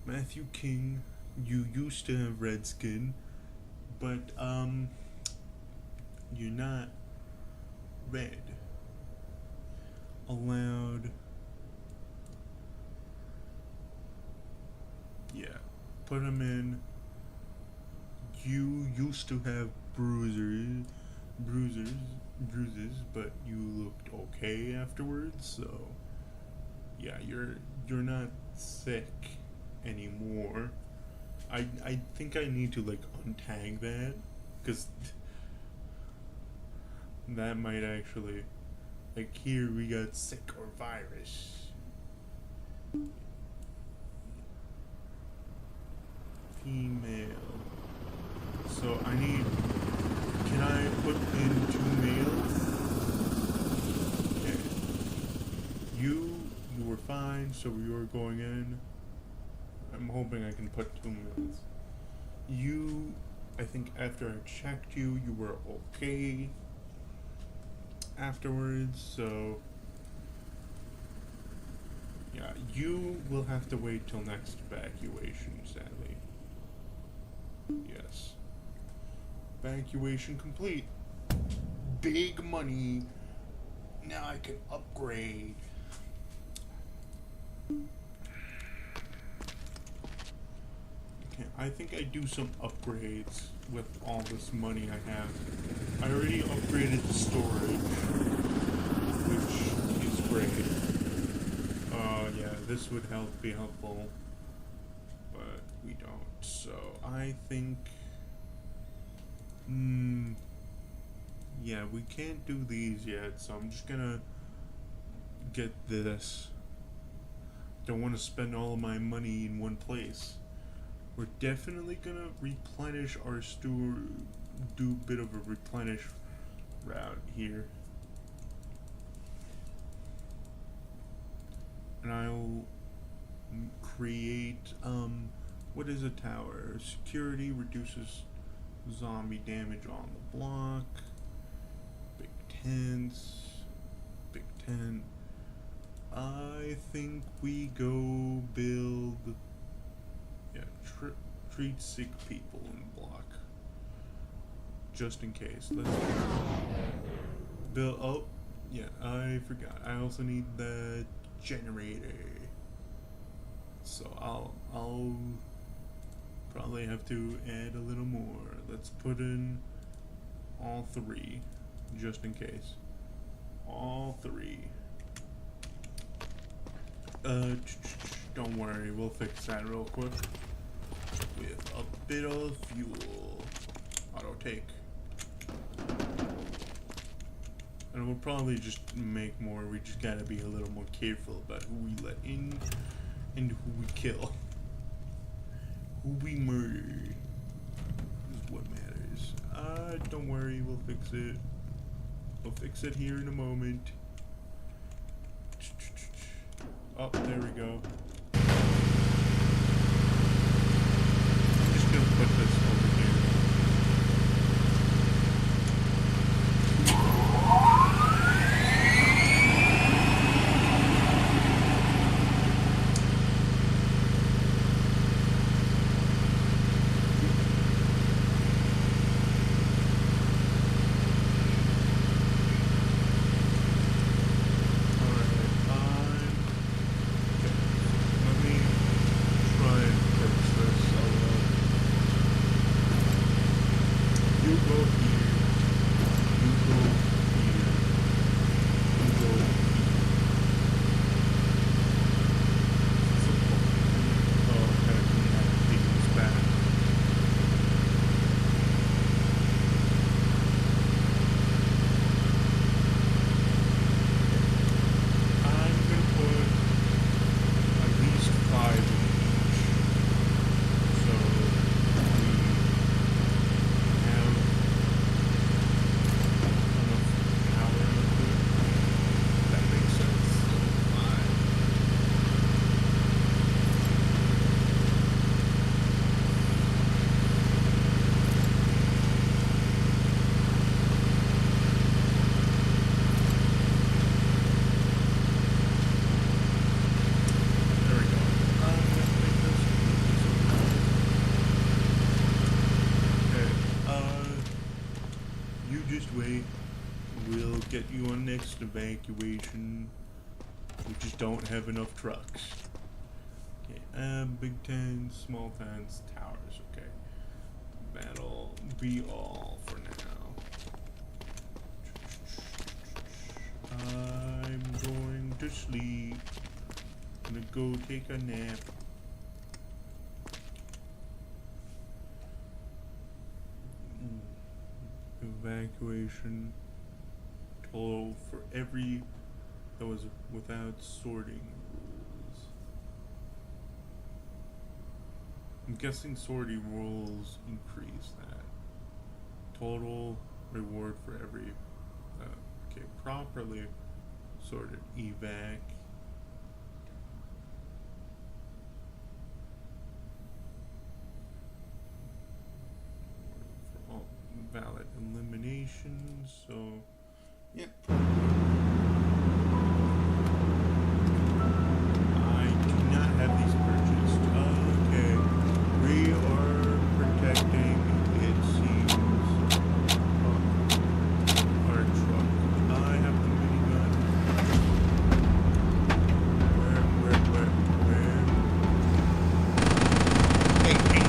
Matthew King, you used to have red skin, but you're not red. Allowed. Yeah, put him in. You used to have bruises, but you looked okay afterwards, so yeah, you're not sick anymore. I think I need to like untag that, because that might actually, like, here we got sick or virus. Female. So I need, can I put in 2 males? Okay. You were fine, so you were going in. I'm hoping I can put 2 males. You, I think after I checked you, you were okay afterwards, so yeah, you will have to wait till next evacuation, sadly. Yes. Evacuation complete. Big money. Now I can upgrade. Okay, I think I do some upgrades with all this money I have. I already upgraded the storage, which is great. Yeah, this would be helpful, but we don't. So I think, yeah, we can't do these yet, so I'm just gonna get this. Don't want to spend all of my money in one place. We're definitely gonna replenish our store, do a bit of a replenish route here. And I'll create, what is a tower? Security reduces zombie damage on the block. Big tents. Big tent. I think we go build, yeah, treat sick people in the block. Just in case. Let's build, oh, yeah, I forgot. I also need the generator. So I'll probably have to add a little more. Let's put in all 3, just in case. All 3. Don't worry, we'll fix that real quick with a bit of fuel. Auto take. And we'll probably just make more. We just gotta be a little more careful about who we let in and who we kill. Who we murder is what matters. Don't worry, we'll fix it. We'll fix it here in a moment. Oh, there we go. I'm just gonna put go here. You go here. You go here. Oh, I gotta clean that thing's back. I'm gonna put at least 5 in each. So we have enough power to put. That makes sense. So 5. There we go. Let's make this. Okay. You just wait. We'll get you on next evacuation. We just don't have enough trucks. Okay. Big tents, small tents, towers. Okay. That'll be all for now. I'm going to sleep. I'm gonna go take a nap. Evacuation total for every that was without sorting rules. I'm guessing sorting rules increase that. Total reward for every okay, properly sorted evac. For all valid eliminations, so yep. I do not have these purchased. Okay. We are protecting, it seems, our truck. I have the minigun. Where? Hey, hey.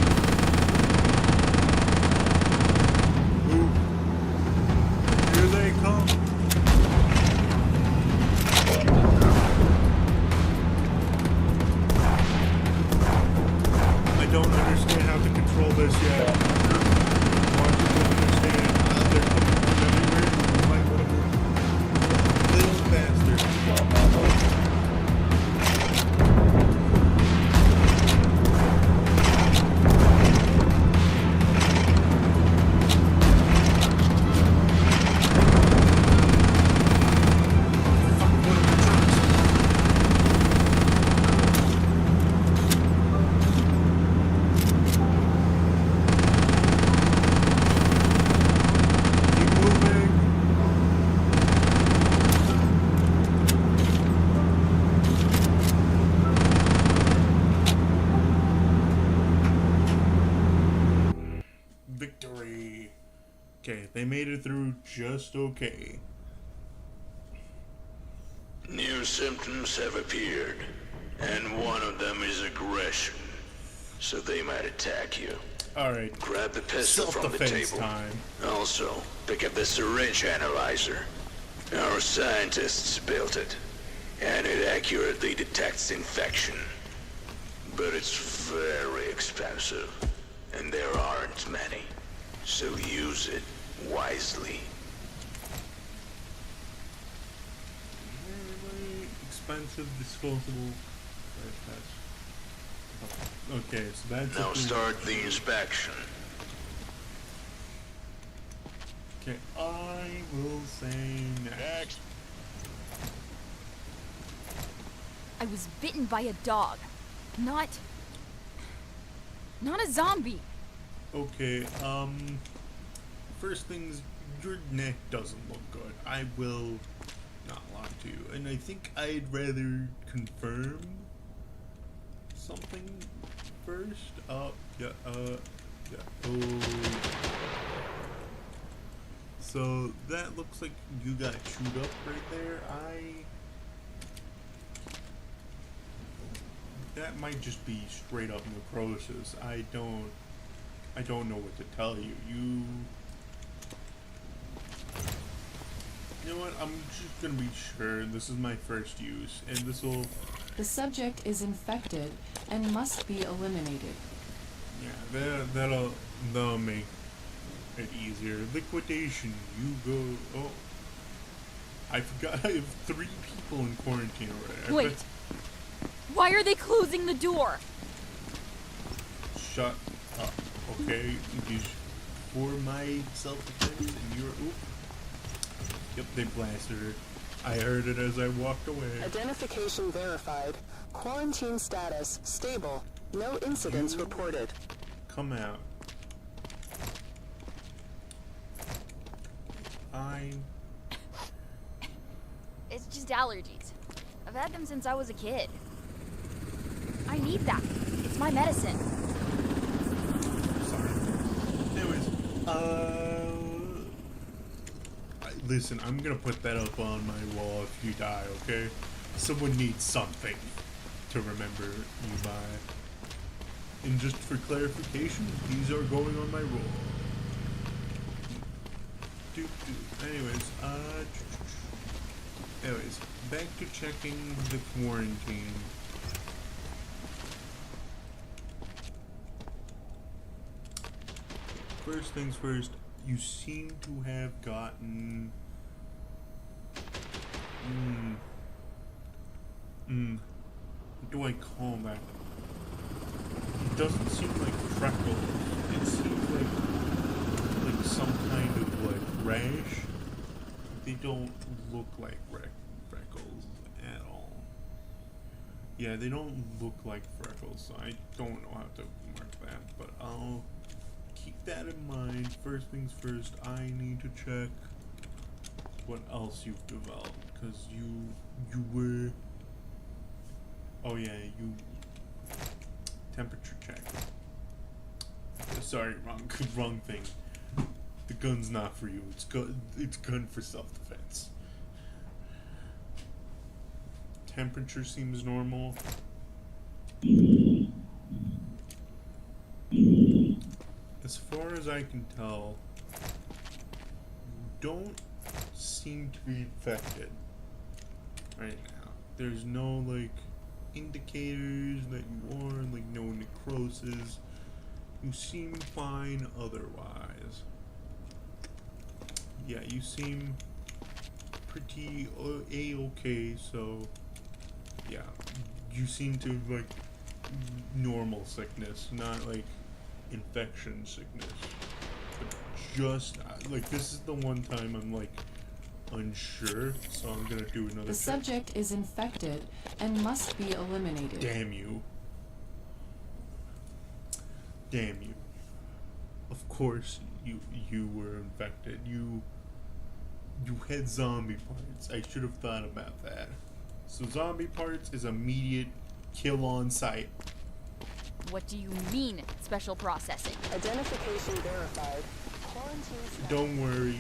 Ooh. Here they come. I don't understand how to control this yet. Want to understand? They're coming from everywhere. You might want to move a little faster. Keep moving. Victory. Okay, they made it through just okay. New symptoms have appeared, and one of them is aggression. So they might attack you. Alright. Grab the pistol from the Self-defense table. time. Also, pick up the syringe analyzer. Our scientists built it, and it accurately detects infection. But it's very expensive, and there aren't many. So use it wisely. Very expensive, disposable. Okay, so that's Now it. start the inspection. Okay, I will say next. I was bitten by a dog. Not a zombie. Okay, first things, your neck doesn't look good. I will not lie to you. And I think I'd rather confirm something first. Yeah. So that looks like you got chewed up right there. That might just be straight up necrosis. I don't know what to tell you. You know what? I'm just gonna be sure. This is my first use, and this will. The subject is infected and must be eliminated. Yeah, that'll make it easier. Liquidation. You go. Oh, I forgot. I have 3 people in quarantine already. Wait. Why are they closing the door? Shut up. Okay. For my self-defense, and you're. Oop. Yep, they blasted her. I heard it as I walked away. Identification verified. Quarantine status stable. No incidents reported. Come out. It's just allergies. I've had them since I was a kid. I need that. It's my medicine. Sorry. Anyways, listen, I'm gonna put that up on my wall if you die, okay? Someone needs something to remember you by. And just for clarification, these are going on my wall. Anyways, back to checking the quarantine. First things first, you seem to have gotten... what do I call that? It doesn't seem like freckles. It seems like some kind of like rash. They don't look like freckles at all. Yeah, they don't look like freckles, so I don't know how to mark that, but I'll keep that in mind. First things first, I need to check what else you've developed, because you were... Oh yeah, you... Temperature check. Sorry, wrong thing. The gun's not for you. It's gun for self-defense. Temperature seems normal. As far as I can tell, you don't seem to be infected right now. There's no like indicators that you are, like no necrosis. You seem fine otherwise. Yeah, you seem pretty a-okay, so yeah, you seem to have like normal sickness, not like infection sickness. But just like this is the one time I'm like unsure, so I'm gonna do another The check. subject is infected and must be eliminated. Damn you. Damn you. Of course you were infected. You had zombie parts. I should have thought about that. So zombie parts is immediate kill on sight. What do you mean, special processing? Identification verified. Quarantine status. Don't worry,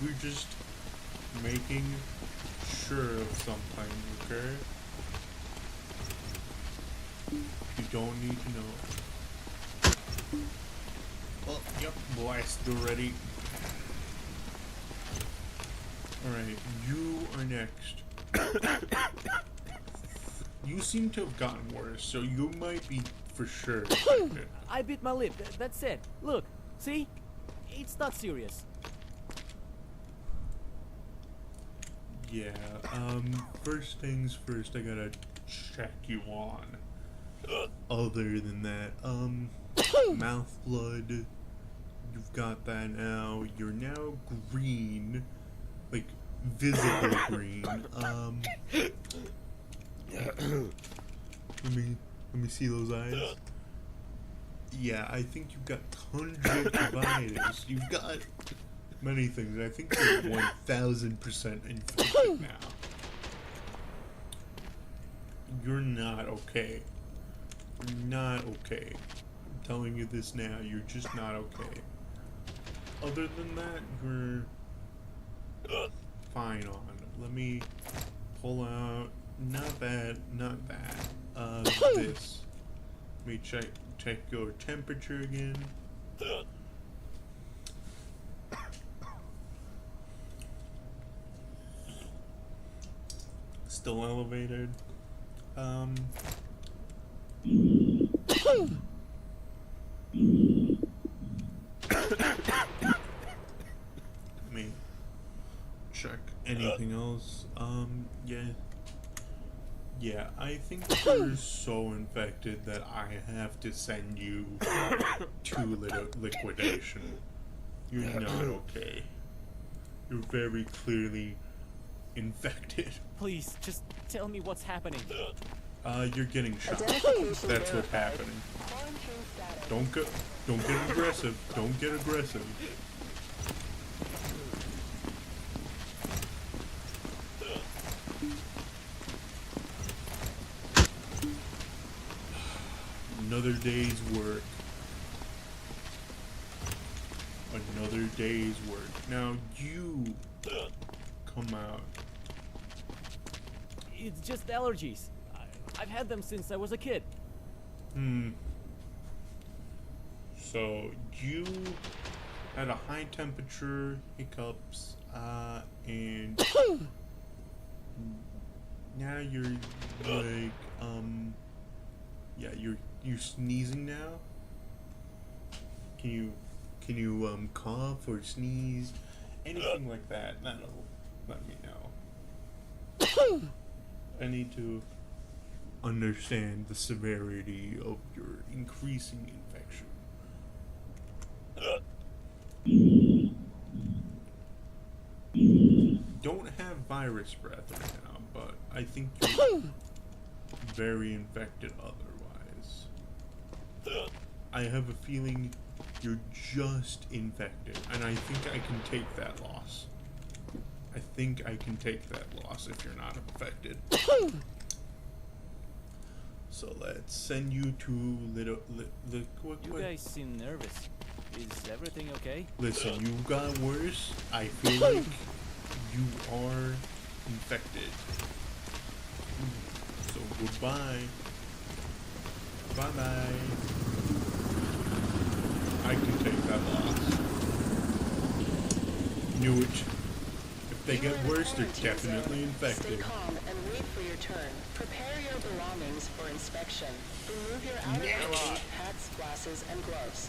we're just making sure of something, okay? You don't need to know. Oh, yep, blasted already. Alright, you are next. You seem to have gotten worse, so you might be for sure infected. I bit my lip. That's it. Look, see? It's not serious. Yeah, first things first, I gotta check you on. Other than that, mouth blood, you've got that now. You're now green, like visibly green. Let me see those eyes. Yeah, I think you've got conjunctivitis. You've got many things. I think you're 1000% infected now. You're not okay. You're not okay. I'm telling you this now. You're just not okay. Other than that, you're fine on. Let me pull out. Not that. This. Let me check your temperature again. still elevated. Let me check anything else. Yeah, I think you're so infected that I have to send you to liquidation. You're not okay. You're very clearly infected. Please, just tell me what's happening. You're getting shot. Identification That's what's verified. happening. Quarantine status. Don't get aggressive. Don't get aggressive. Another day's work. Another day's work. Now you come out. It's just allergies. I've had them since I was a kid. So you had a high temperature, hiccups, and now you're like, yeah, you're sneezing now. Can you cough or sneeze, anything like that? That'll let me know. I need to understand the severity of your increasing infection. Don't have virus breath right now, but I think you're very infected otherwise. I have a feeling you're just infected, and I think I can take that loss. I think I can take that loss if you're not infected. So let's send you to You guys seem nervous. Is everything okay? Listen, you got worse. I feel like you are infected. So goodbye. Bye-bye. I can take that loss. Knew it. If they get worse, they're definitely infected. Stay calm and wait for your turn. Prepare your belongings for inspection. Remove your outerwear, hats, glasses, and gloves.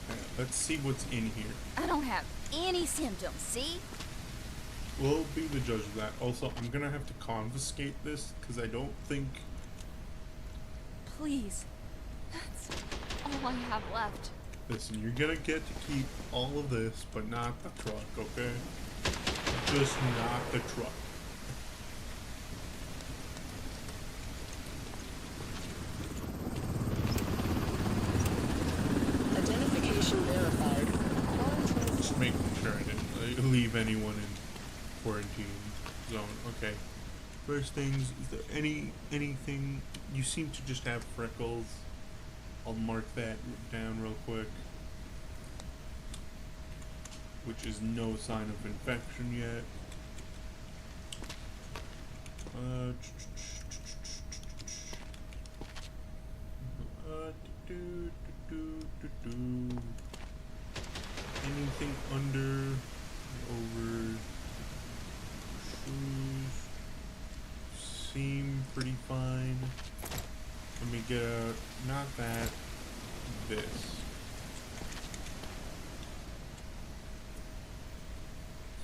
Alright, let's see what's in here. I don't have any symptoms, see? We'll be the judge of that. Also, I'm gonna have to confiscate this because I don't think. Please. That's all I have left. Listen, you're gonna get to keep all of this, but not the truck, okay? Just not the truck. Identification verified. Quarantine Just making sure I didn't leave anyone in quarantine zone. Okay. First things, is there anything? You seem to just have freckles. I'll mark that down real quick. Which is no sign of infection yet. Anything under, over, shoes seem pretty fine. Let me get out, not that, this.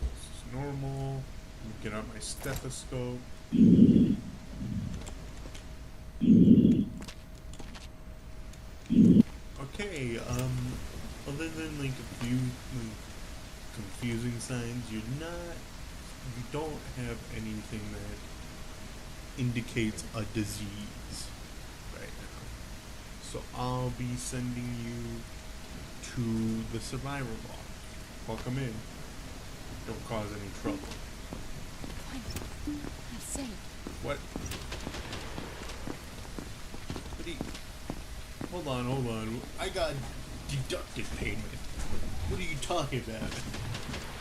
This is normal. Let me get out my stethoscope. Okay, other than like a few confusing signs, you don't have anything that indicates a disease right now. So I'll be sending you to the survivor block. Welcome in. Don't cause any trouble. I'm safe. What? What do you... Hold on. I got deducted payment. What are you talking about?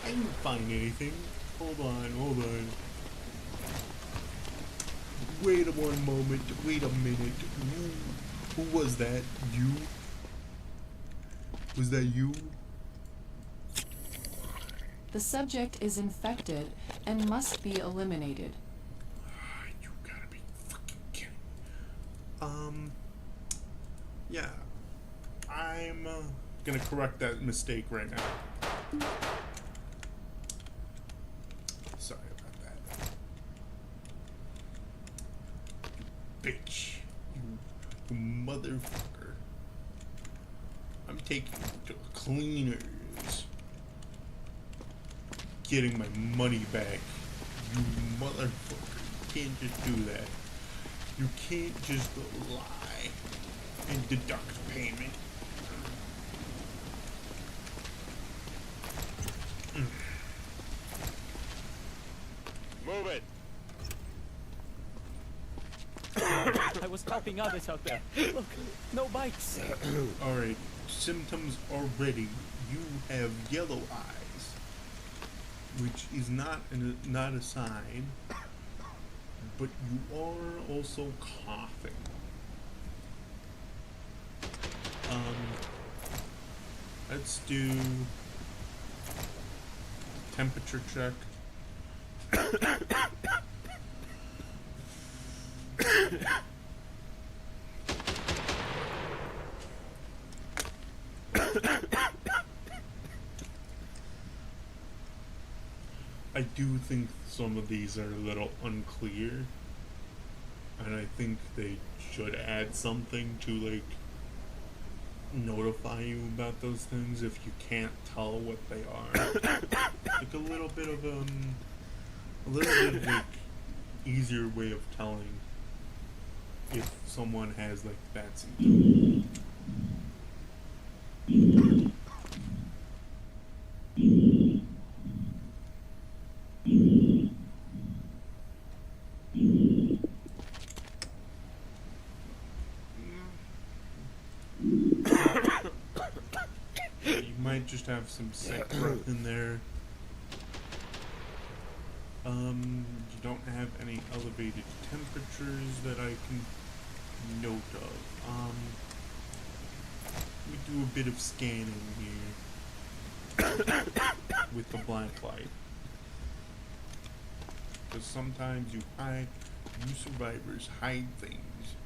I didn't find anything. Hold on. Wait one moment. Wait a minute. Who was that? You? Was that you? The subject is infected and must be eliminated. You gotta be fucking kidding. Yeah. I'm gonna correct that mistake right now. Sorry about that. You bitch. You motherfucker. I'm taking you to cleaners. Getting my money back. You motherfucker. You can't just do that. You can't just lie and deduct payment. Move it. I was helping others out there. Look, no bites. Alright, symptoms are ready. You have yellow eyes, which is not a sign, but you are also coughing. Let's do temperature check. I do think some of these are a little unclear, and I think they should add something to like notify you about those things if you can't tell what they are. Like a little bit of like easier way of telling if someone has like bad symptoms. You might just have some sick breath in there. You don't have any elevated temperatures that I can note of. Let me do a bit of scanning here with the black light. Because sometimes you survivors hide things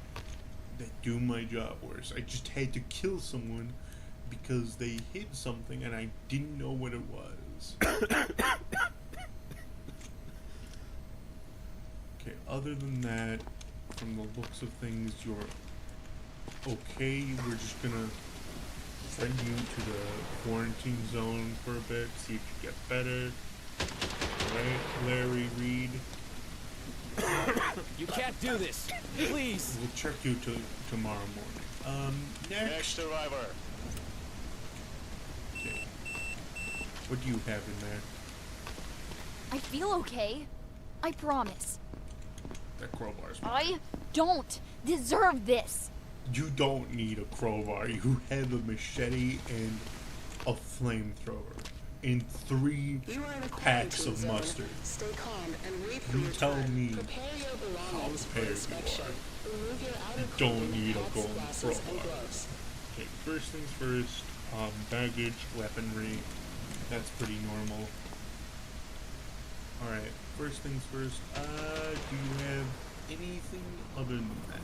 that do my job worse. I just had to kill someone because they hid something and I didn't know what it was. Okay, other than that, from the looks of things, you're okay. We're just gonna send you to the quarantine zone for a bit, see if you get better. Right, Larry Reed? You can't do this. Please. We'll check you tomorrow morning. Next survivor. Okay. What do you have in there? I feel okay. I promise. That crowbar's I don't deserve this. You don't need a crowbar. You have a machete and a flamethrower and 3 You are in a packs quarantine of zone. mustard. Stay calm and wait for You your tell turn. me Prepare your how belongings for prepared you inspection. are. Remove your outer You don't clothing, need a hats, golden glasses, and crowbar. gloves. Okay, first things first, baggage, weaponry, that's pretty normal. Alright, first things first, do you have anything other than that?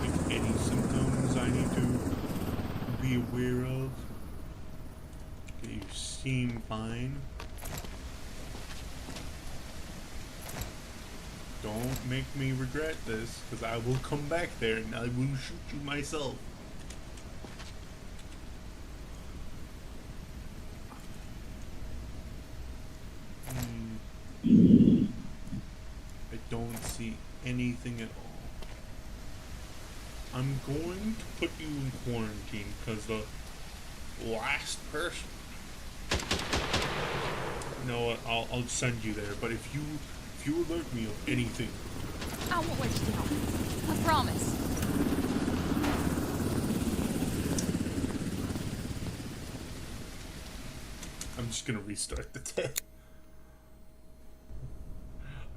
Like any symptoms I need to be aware of? Okay, you seem fine. Don't make me regret this, because I will come back there and I will shoot you myself. I don't see anything at all. I'm going to put you in quarantine because the last person. You know what? I'll send you there. But if you alert me of anything, I won't let you down. I promise. I'm just gonna restart the day.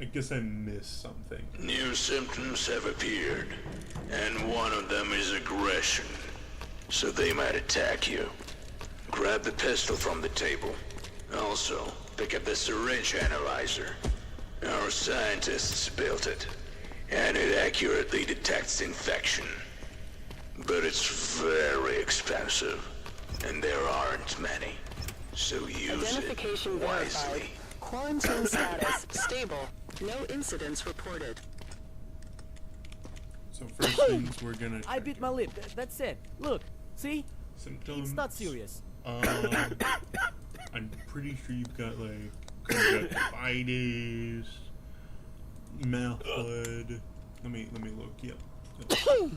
I guess I missed something. New symptoms have appeared, and one of them is aggression. So they might attack you. Grab the pistol from the table. Also, pick up the syringe analyzer. Our scientists built it, and it accurately detects infection. But it's very expensive, and there aren't many. So use Identification it verified. wisely. Quarantine status stable. No incidents reported. So first things we're gonna I check bit my lip. That's it. Look, see? symptoms. It's not serious. I'm pretty sure you've got like conjunctivitis, mouth blood. Let me look. Yep. You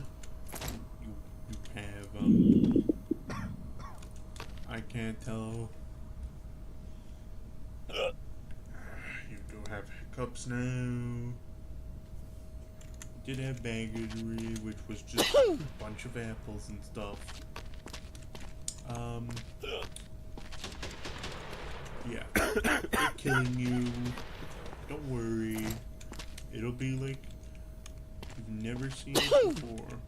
have I can't tell. You do have hiccups now. You did have bangedry, which was just a bunch of apples and stuff. Yeah, they're killing you. Don't worry. It'll be like you've never seen it before.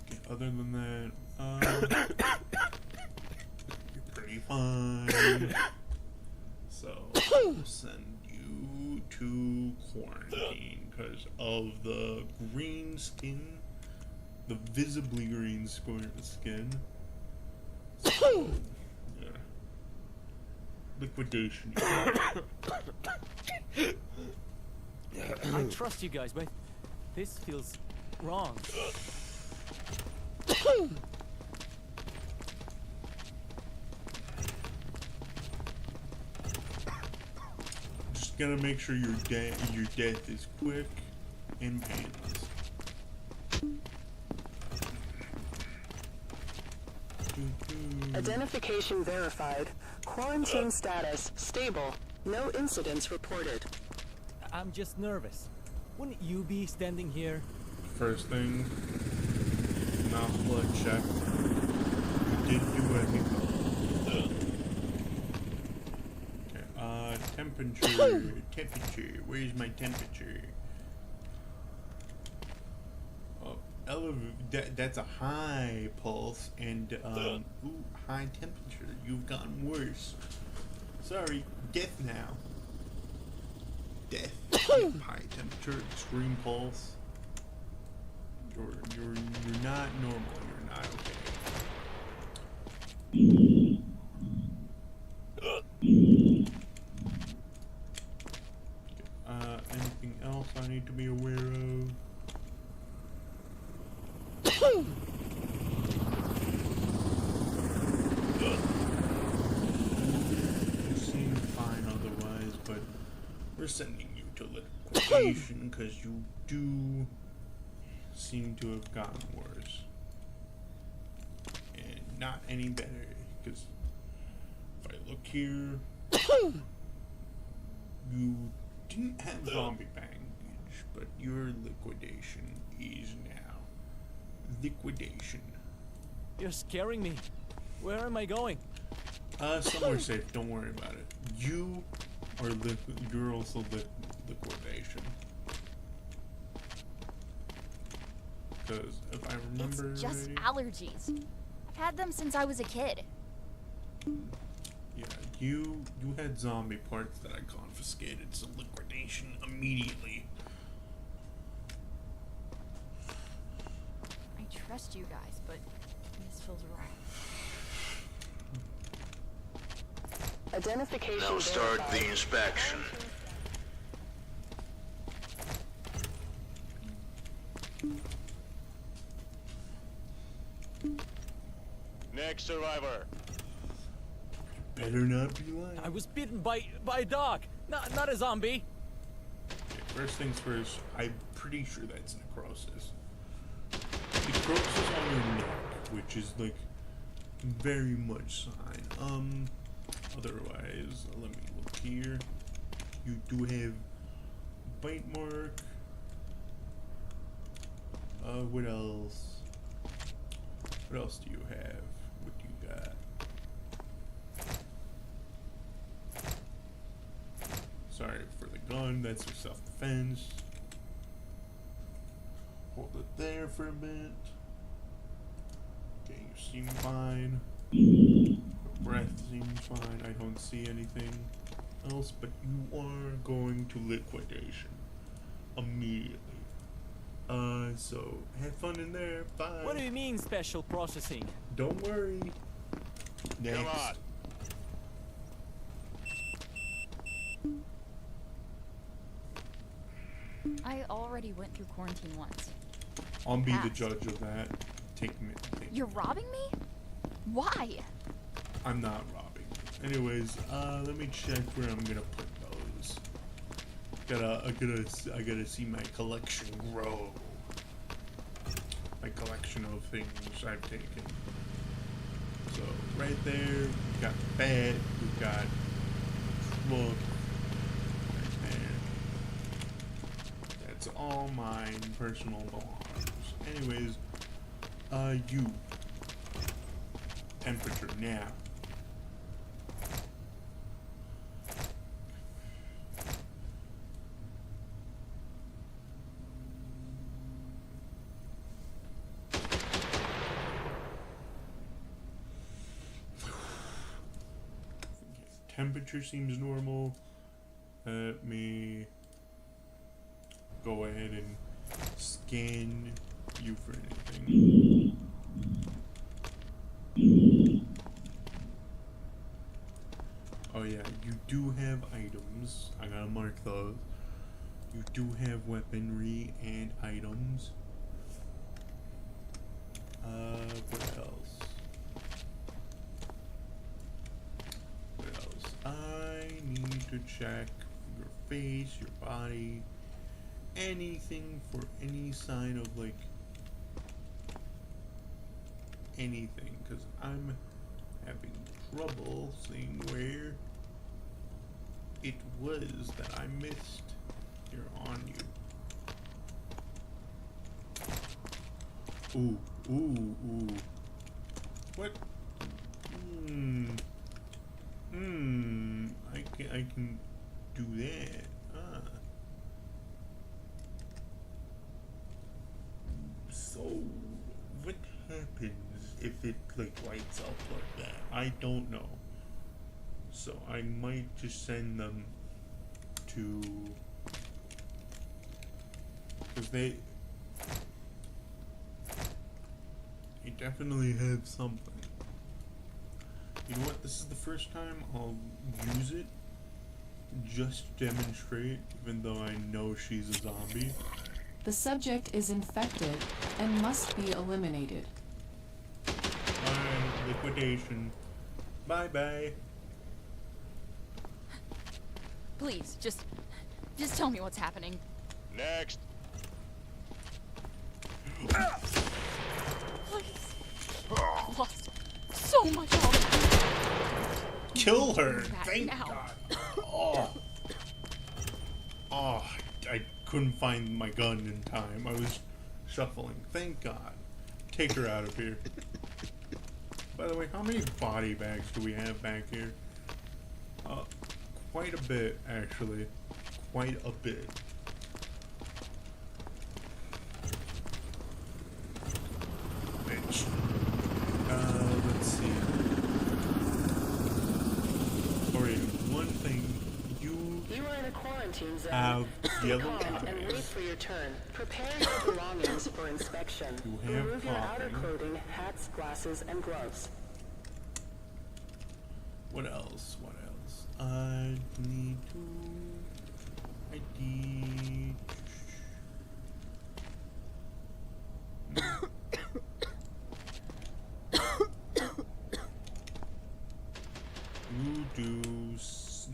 Okay, other than that, you're pretty fine. So, we'll send you to quarantine because of the green skin. The visibly green skin. So, yeah. Liquidation. I trust you guys, but this feels wrong. Just gotta make sure your death is quick and painless. Identification verified. Quarantine status stable. No incidents reported. I'm just nervous. Wouldn't you be standing here? First thing, mouth blood check. You did do anything. Okay, temperature. Where's my temperature? Oh, that's a high pulse and ooh, high temperature. You've gotten worse. Sorry, death now. Death. High temperature, extreme pulse. You're not normal. You're not okay. Anything else I need to be aware of? You seem fine otherwise, but we're sending you to liquidation because you do seem to have gotten worse. And not any better, because if I look here, you didn't have zombie baggage, but your liquidation is now. Liquidation. You're scaring me. Where am I going? Somewhere safe, don't worry about it. You are you're also liquidation. Because if I remember It's just right, allergies. I've had them since I was a kid. yeah, you had zombie parts that I confiscated, so liquidation immediately. I trust you guys, but this feels wrong. Identification Now start verified. the inspection. Next survivor. Better not be lying. I was bitten by a dog, not a zombie. Okay, first things first, I'm pretty sure that's necrosis. Necrosis on your neck, which is like very much sign. Otherwise, let me look here. You do have bite mark. What else? What else do you have? What do you got? Sorry for the gun, that's for self-defense. Hold it there for a bit. Okay, seem fine. Breath seems fine. I don't see anything else, but you are going to liquidation immediately. So have fun in there. Bye. What do you mean special processing? Don't worry. Next. Come on. I already went through quarantine once. I'll be the Passed. judge of that. Take me. You're robbing me? Why? I'm not robbing. Anyways, let me check where I'm gonna put those. I gotta see my collection grow. My collection of things I've taken. So right there, we've got bed, we've got book. Right there. That's all mine, personal belongings. Anyways, you. Temperature now. Temperature seems normal. Let me go ahead and scan you for anything. Oh yeah, you do have items. I gotta mark those. You do have weaponry and items. What else? What else? I need to check your face, your body, anything for any sign of like anything, because I'm having trouble seeing where it was that I missed here on you. Ooh, ooh, ooh. What? I can do that. Ah. So, what happens if it like lights up like that? I don't know. So I might just send them to, because they definitely have something. You know what? This is the first time I'll use it just to demonstrate, even though I know she's a zombie. The subject is infected and must be eliminated. Alright, liquidation. Bye bye. Please, just tell me what's happening. Next. Please. I've lost so much already. Kill her! Back Thank now. God! Oh. Oh, I couldn't find my gun in time. I was shuffling. Thank God. Take her out of here. By the way, how many body bags do we have back here? Quite a bit, actually. Quite a bit. Bitch. Let's see. Alright, one thing. You are in a quarantine zone. Have Stay yellow calm and eyes. wait for your turn. Prepare your belongings for inspection. You have Remove your outer coughing. clothing, hats, glasses, and gloves. What else? What else? I need to ID.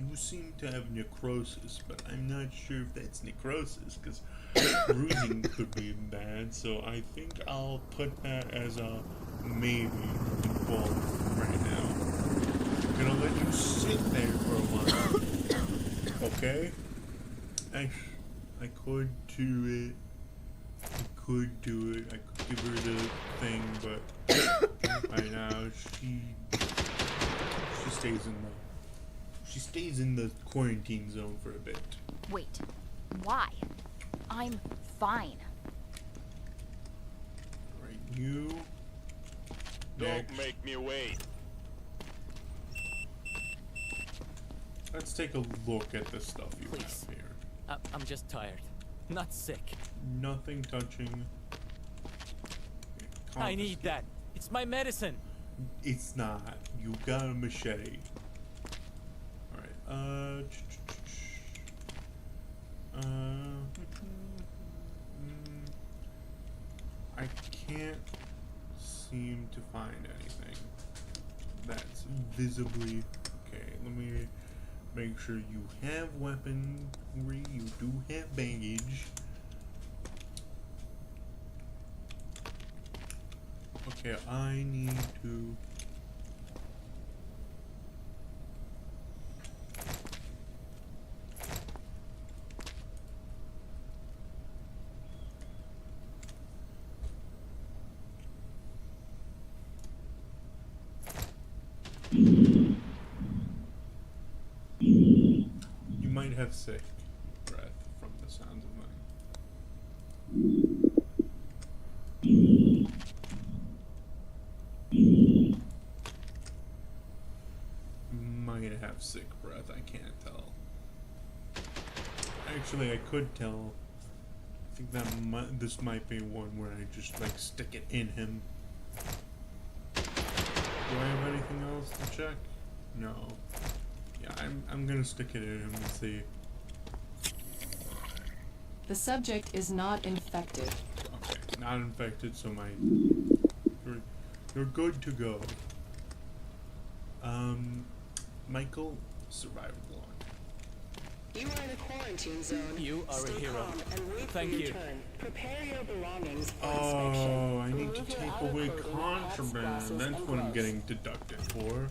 You seem to have necrosis, but I'm not sure if that's necrosis, because bruising could be bad, so I think I'll put that as a maybe involved right now. I'm gonna let you sit there for a while. Okay? I could do it. I could do it. I could give her the thing, but right now she stays in the quarantine zone for a bit. Wait. Why? I'm fine. Right, you Don't make me wait. Let's take a look at the stuff you Please. have here. I'm just tired. Not sick. Nothing touching. I need that. It's my medicine. It's not. You got a machete. Alright, I can't seem to find anything that's visibly... Okay, let me make sure you have weaponry, you do have baggage. Okay, I need to... You might have sick breath from the sounds of might have sick breath, I can't tell. Actually, I could tell. I think that this might be one where I just like stick it in him. Do I have anything else to check? No. Yeah, I'm gonna stick it in him and see. The subject is not infected. Okay, not infected, so you're good to go. Michael, survival log. You are in a quarantine zone. You are Stay a hero. calm and wait Thank for your you. turn. Prepare your belongings for inspection. Oh, I need to Remove your take outer away clothing, hats, contraband. glasses, That's and what I'm gloves. getting deducted for.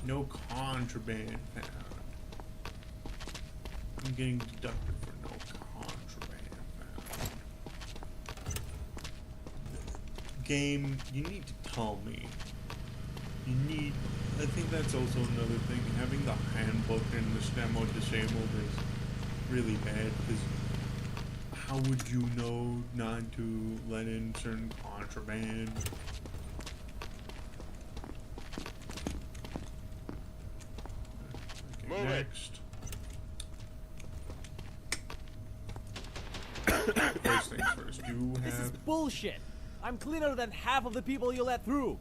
No contraband found. I'm getting deducted for no contraband found. Game, you need to tell me. You need... I think that's also another thing. Having the handbook and the demo disabled is really bad, because how would you know not to let in certain contraband? Okay, Move it. next. First things first, you This is have... bullshit. I'm cleaner than half of the people you let through.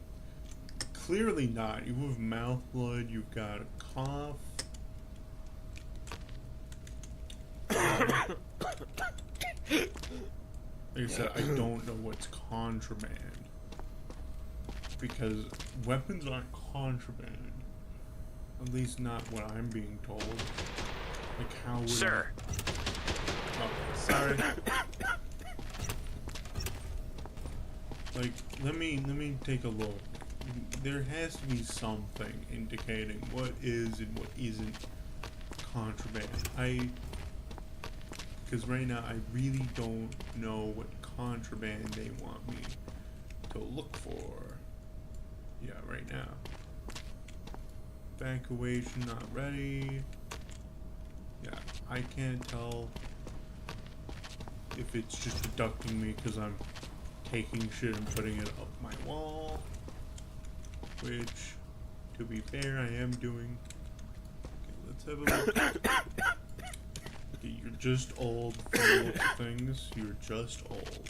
Clearly not. You have mouth blood, you've got a cough. Like I said, I don't know what's contraband. Because weapons aren't contraband. At least not what I'm being told. Like how would Sir. Oh, sorry. Like, let me take a look. There has to be something indicating what is and what isn't contraband. Because right now I really don't know what contraband they want me to look for. Yeah, right now. Evacuation not ready. Yeah, I can't tell if it's just deducting me because I'm taking shit and putting it up my wall. Which, to be fair, I am doing. Okay, let's have a look. Okay, you're just old for the looks of things. You're just old.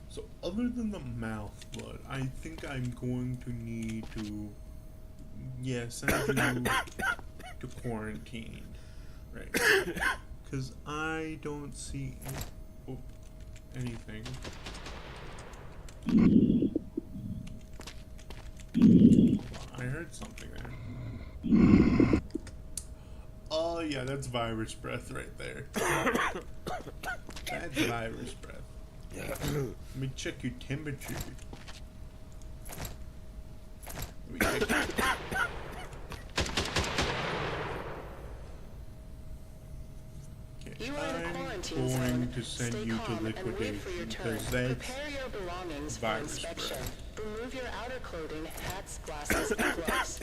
So, other than the mouth blood, I think I'm going to need to, yeah, send you to quarantine, right? Because I don't see anything. I heard something there. Oh yeah, that's virus breath right there. That's virus breath. Let me check your temperature. Let me check. Okay, You are in a I'm quarantine going zone. to send Stay you to calm and wait for liquidation your turn. because that's Prepare your belongings for virus inspection. spread. Remove your outer clothing, hats, glasses, and gloves.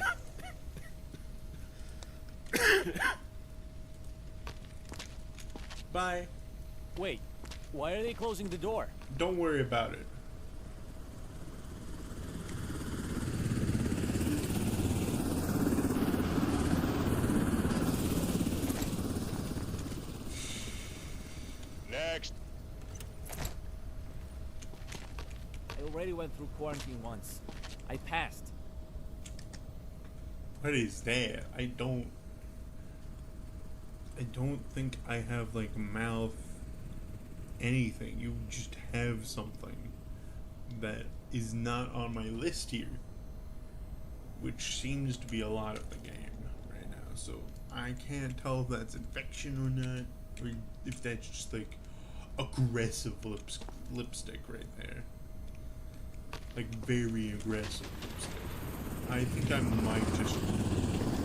Bye. Wait, why are they closing the door? Don't worry about it. Next. I already went through quarantine once. I passed. What is that? I don't think I have like mouth anything. You just have something that is not on my list here, which seems to be a lot of the game right now. So I can't tell if that's infection or not, or if that's just like aggressive lipstick right there. Like very aggressive lipstick. I think I might just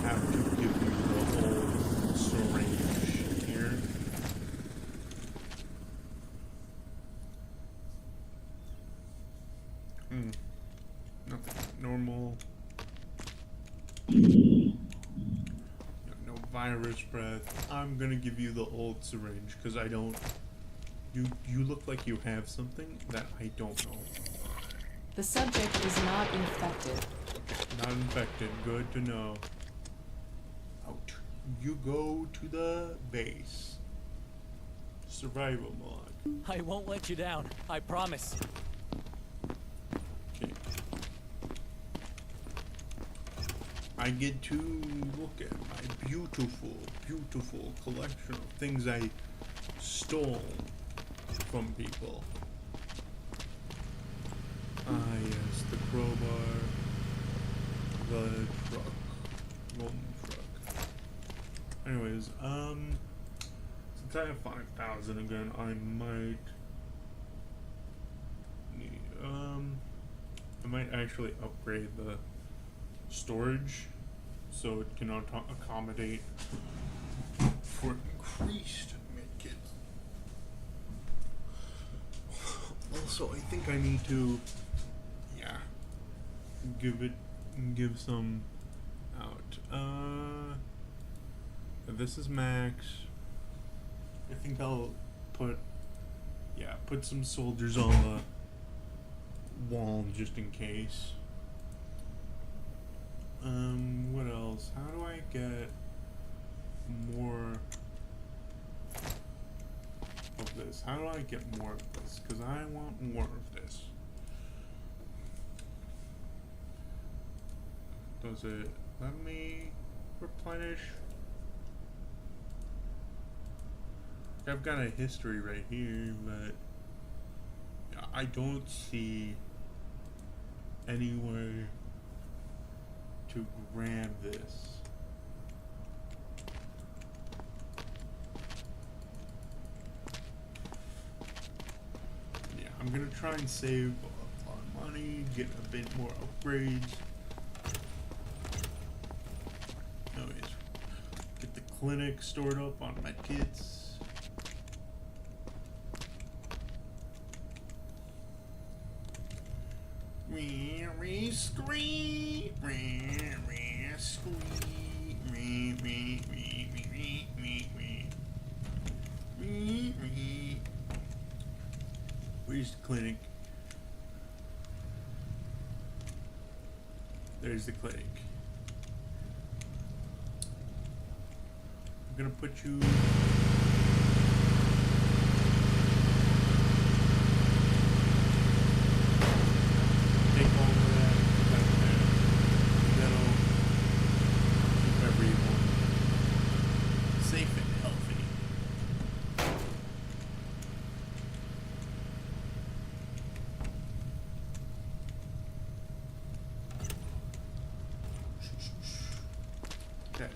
have to give you the whole syringe here. Nothing normal. No virus breath. I'm gonna give you the old syringe because I don't. You look like you have something that I don't know. The subject is not infected. Not infected. Good to know. Out. You go to the base. Survival mod. I won't let you down. I promise. Okay. I get to look at my beautiful, beautiful collection of things I stole from people. Ah, yes, the crowbar, the truck, golden truck. Anyways, since I have 5,000 again, I might need, I might actually upgrade the storage so it can accommodate for increased medkits. Also, I think I need to, give some out. This is max. I think I'll put some soldiers on the wall just in case. What else? How do I get more of this? How do I get more of this? Because I want more of this. Does it let me replenish? I've got a history right here, but I don't see anywhere to grab this. Yeah, I'm gonna try and save a lot of money, get a bit more upgrades. Anyways, get the clinic stored up on medkits. Where's the clinic? There's the clinic. I'm gonna put you.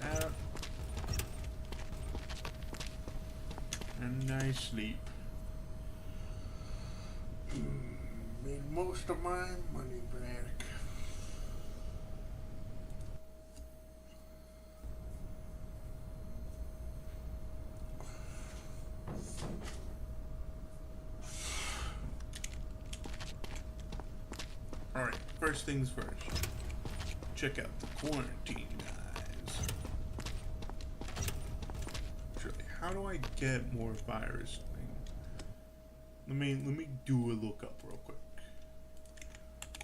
Out and nice sleep. Made most of my money back. Alright, first things first. Check out the quarantine, guys. Actually, how do I get more virus thing? Let me do a lookup real quick.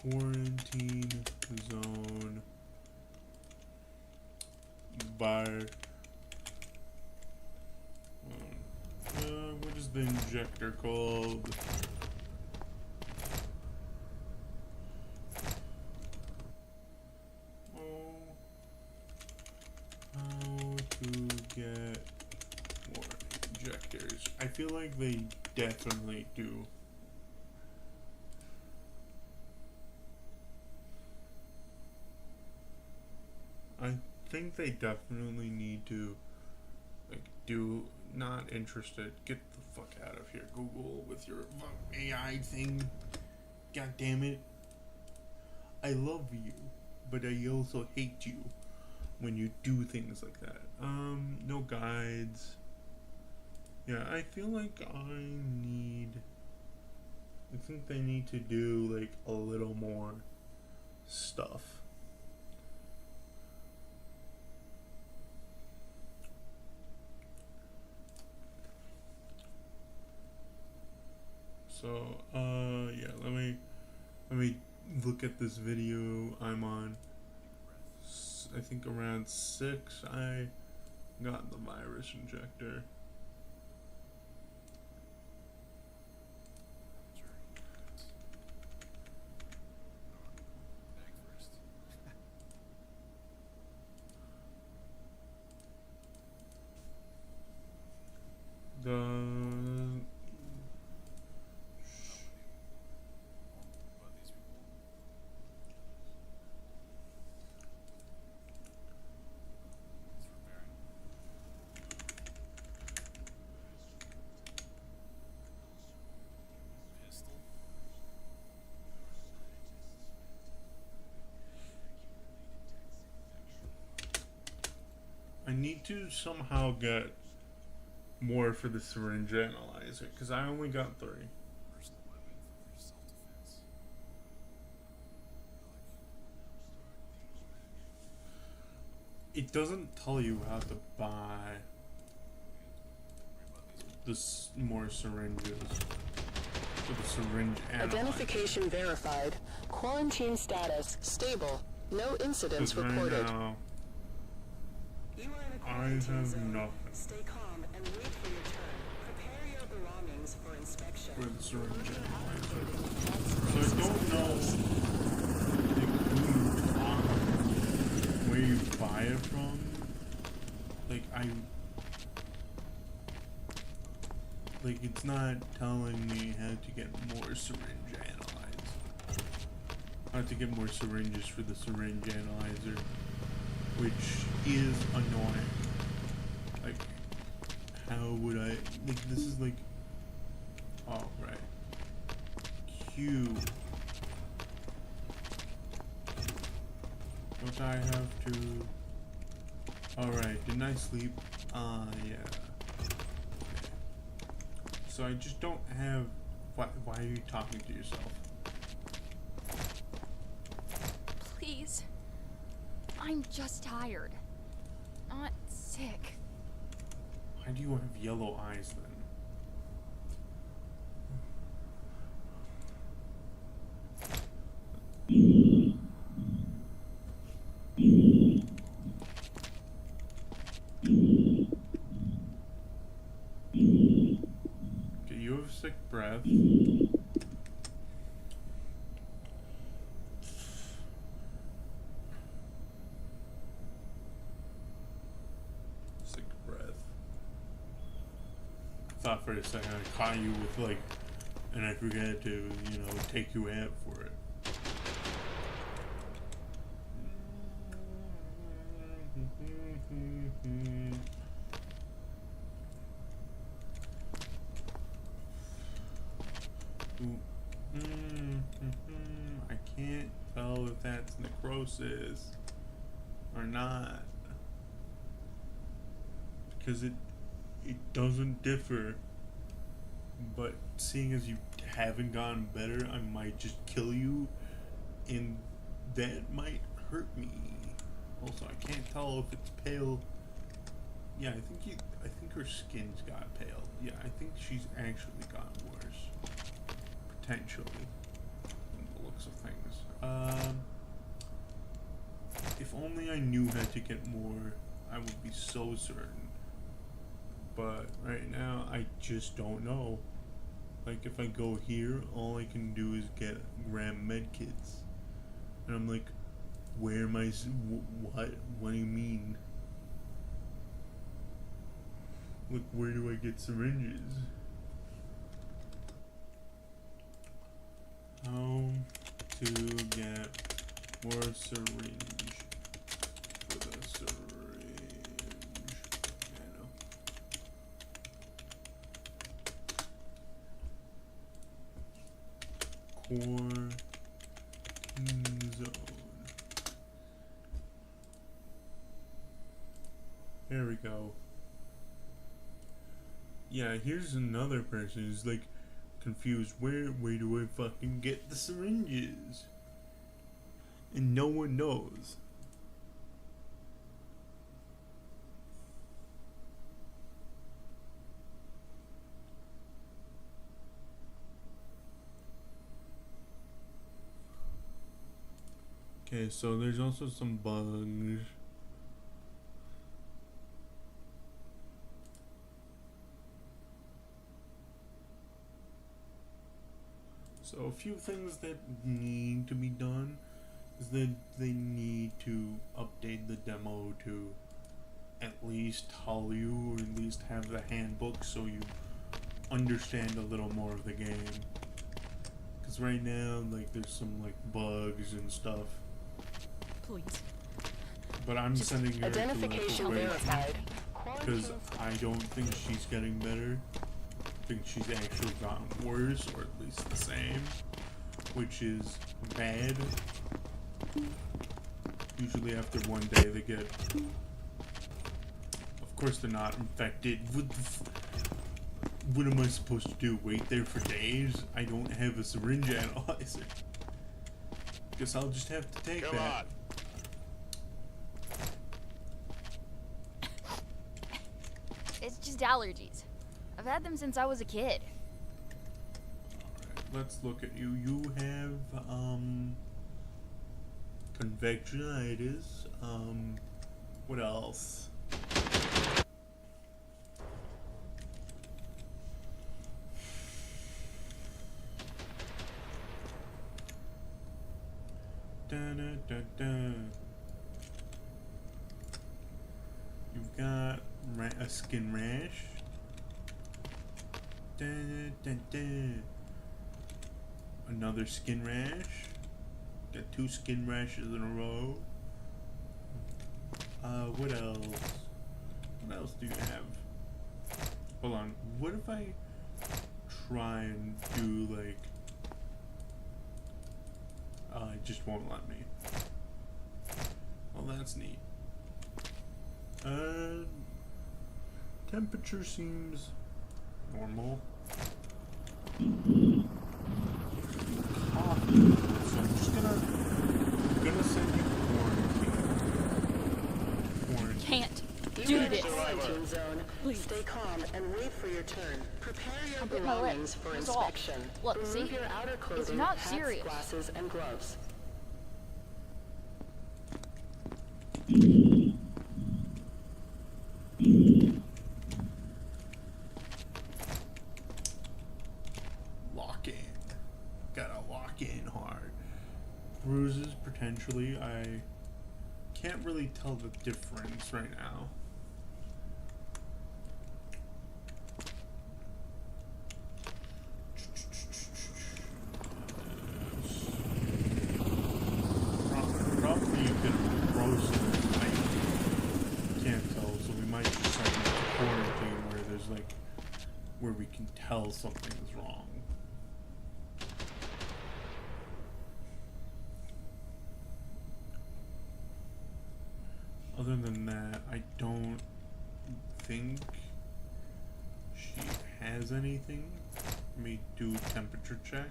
Quarantine zone virus. What is the injector called? How to get more injectors. I feel like they definitely do. I think they definitely need to, like, do. Not interested. Get the fuck out of here, Google, with your AI thing. God damn it. I love you, but I also hate you when you do things like that. No guides. Yeah, I feel like I think they need to do, like, a little more stuff. So, yeah, let me look at this video I'm on. I think around 6 I got the virus injector. I need to somehow get more for the syringe analyzer, because I only got 3. Personal weapon for self-defense. It doesn't tell you how to buy this more syringes for the syringe analyzer. Identification verified. Quarantine status stable. No incidents Right reported. now, You are in a I quarantine have zone. nothing Stay calm and wait for your turn. Prepare your belongings for inspection. for the syringe analyzer. So I don't know, like, where you buy it from. Like, it's not telling me how to get more syringe analyzer. How to get more syringes for the syringe analyzer, which is annoying. Like, how would I, like, this is like, oh, right. Q. Don't I have to, alright, didn't I sleep? Yeah. Okay. So I just don't have, why are you talking to yourself? Please. I'm just tired. Not sick. Why do you have yellow eyes then? Okay, you have sick breath. Sick breath. I thought for a second I caught you with, like, and I forgot to, you know, take you out for it. I can't tell if that's necrosis or not, because it doesn't differ. But seeing as you haven't gotten better, I might just kill you and that might hurt me. Also, I can't tell if it's pale. Yeah, I think her skin's got pale. Yeah, I think she's actually gotten worse. Potentially, from the looks of things. If only I knew how to get more, I would be so certain. But right now, I just don't know. Like, if I go here, all I can do is grab medkits. And I'm like, where am I? What? What do you mean? Like, where do I get syringes? How to get more syringe for the syringe? Yeah, I know. Quarantine zone. There we go. Yeah, here's another person who's like confused. Where do I fucking get the syringes? And no one knows. Okay, so there's also some bugs. So a few things that need to be done is that they need to update the demo to at least tell you, or at least have the handbook so you understand a little more of the game. Because right now, like, there's some like bugs and stuff. Please. But I'm sending her to Identification like, verified. because I don't think she's getting better. I think she's actually gotten worse, or at least the same, which is bad. Usually after one day they get... Of course they're not infected. What am I supposed to do? Wait there for days? I don't have a syringe analyzer. Guess I'll just have to take Come that. on. It's just allergies. I've had them since I was a kid. Alright, let's look at you. You have, convectionitis. What else? You've got a skin rash. Another skin rash. Got 2 skin rashes in a row. What else? What else do you have? Hold on. What if I try and do like... it just won't let me. Well, that's neat. Temperature seems normal. Coffee. So I'm just gonna send you quarantine. Can't You're do in a this. quarantine zone. Please. Stay calm and wait for your turn. Prepare your I bit my lip. belongings for That's all. inspection. Look, Remove see? your outer It's clothing, not hats, serious. glasses, and gloves. Lock in. Gotta lock in hard. Bruises, potentially. I can't really tell the difference right now. Probably you could throw some. I can't tell, so we might just send them to quarantine where there's like where we can tell something's wrong. Other than that, I don't think she has anything. Let me do a temperature check.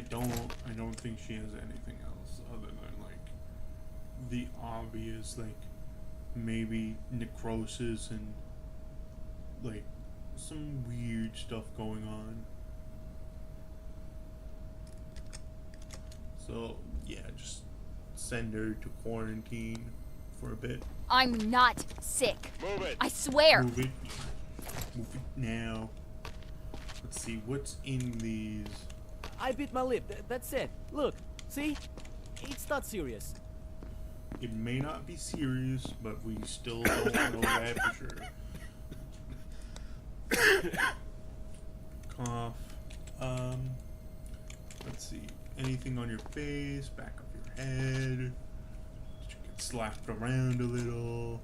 don't think she has anything else other than like the obvious, like maybe necrosis and like some weird stuff going on. So yeah, just send her to quarantine for a bit. I'm not sick. Move it. I swear. Move it. Move it now. Let's see what's in these. I bit my lip. That's it. Look, see? It's not serious. It may not be serious, but we still don't know that for sure. Cough. Let's see. Anything on your face, back of your head. Did you get slapped around a little?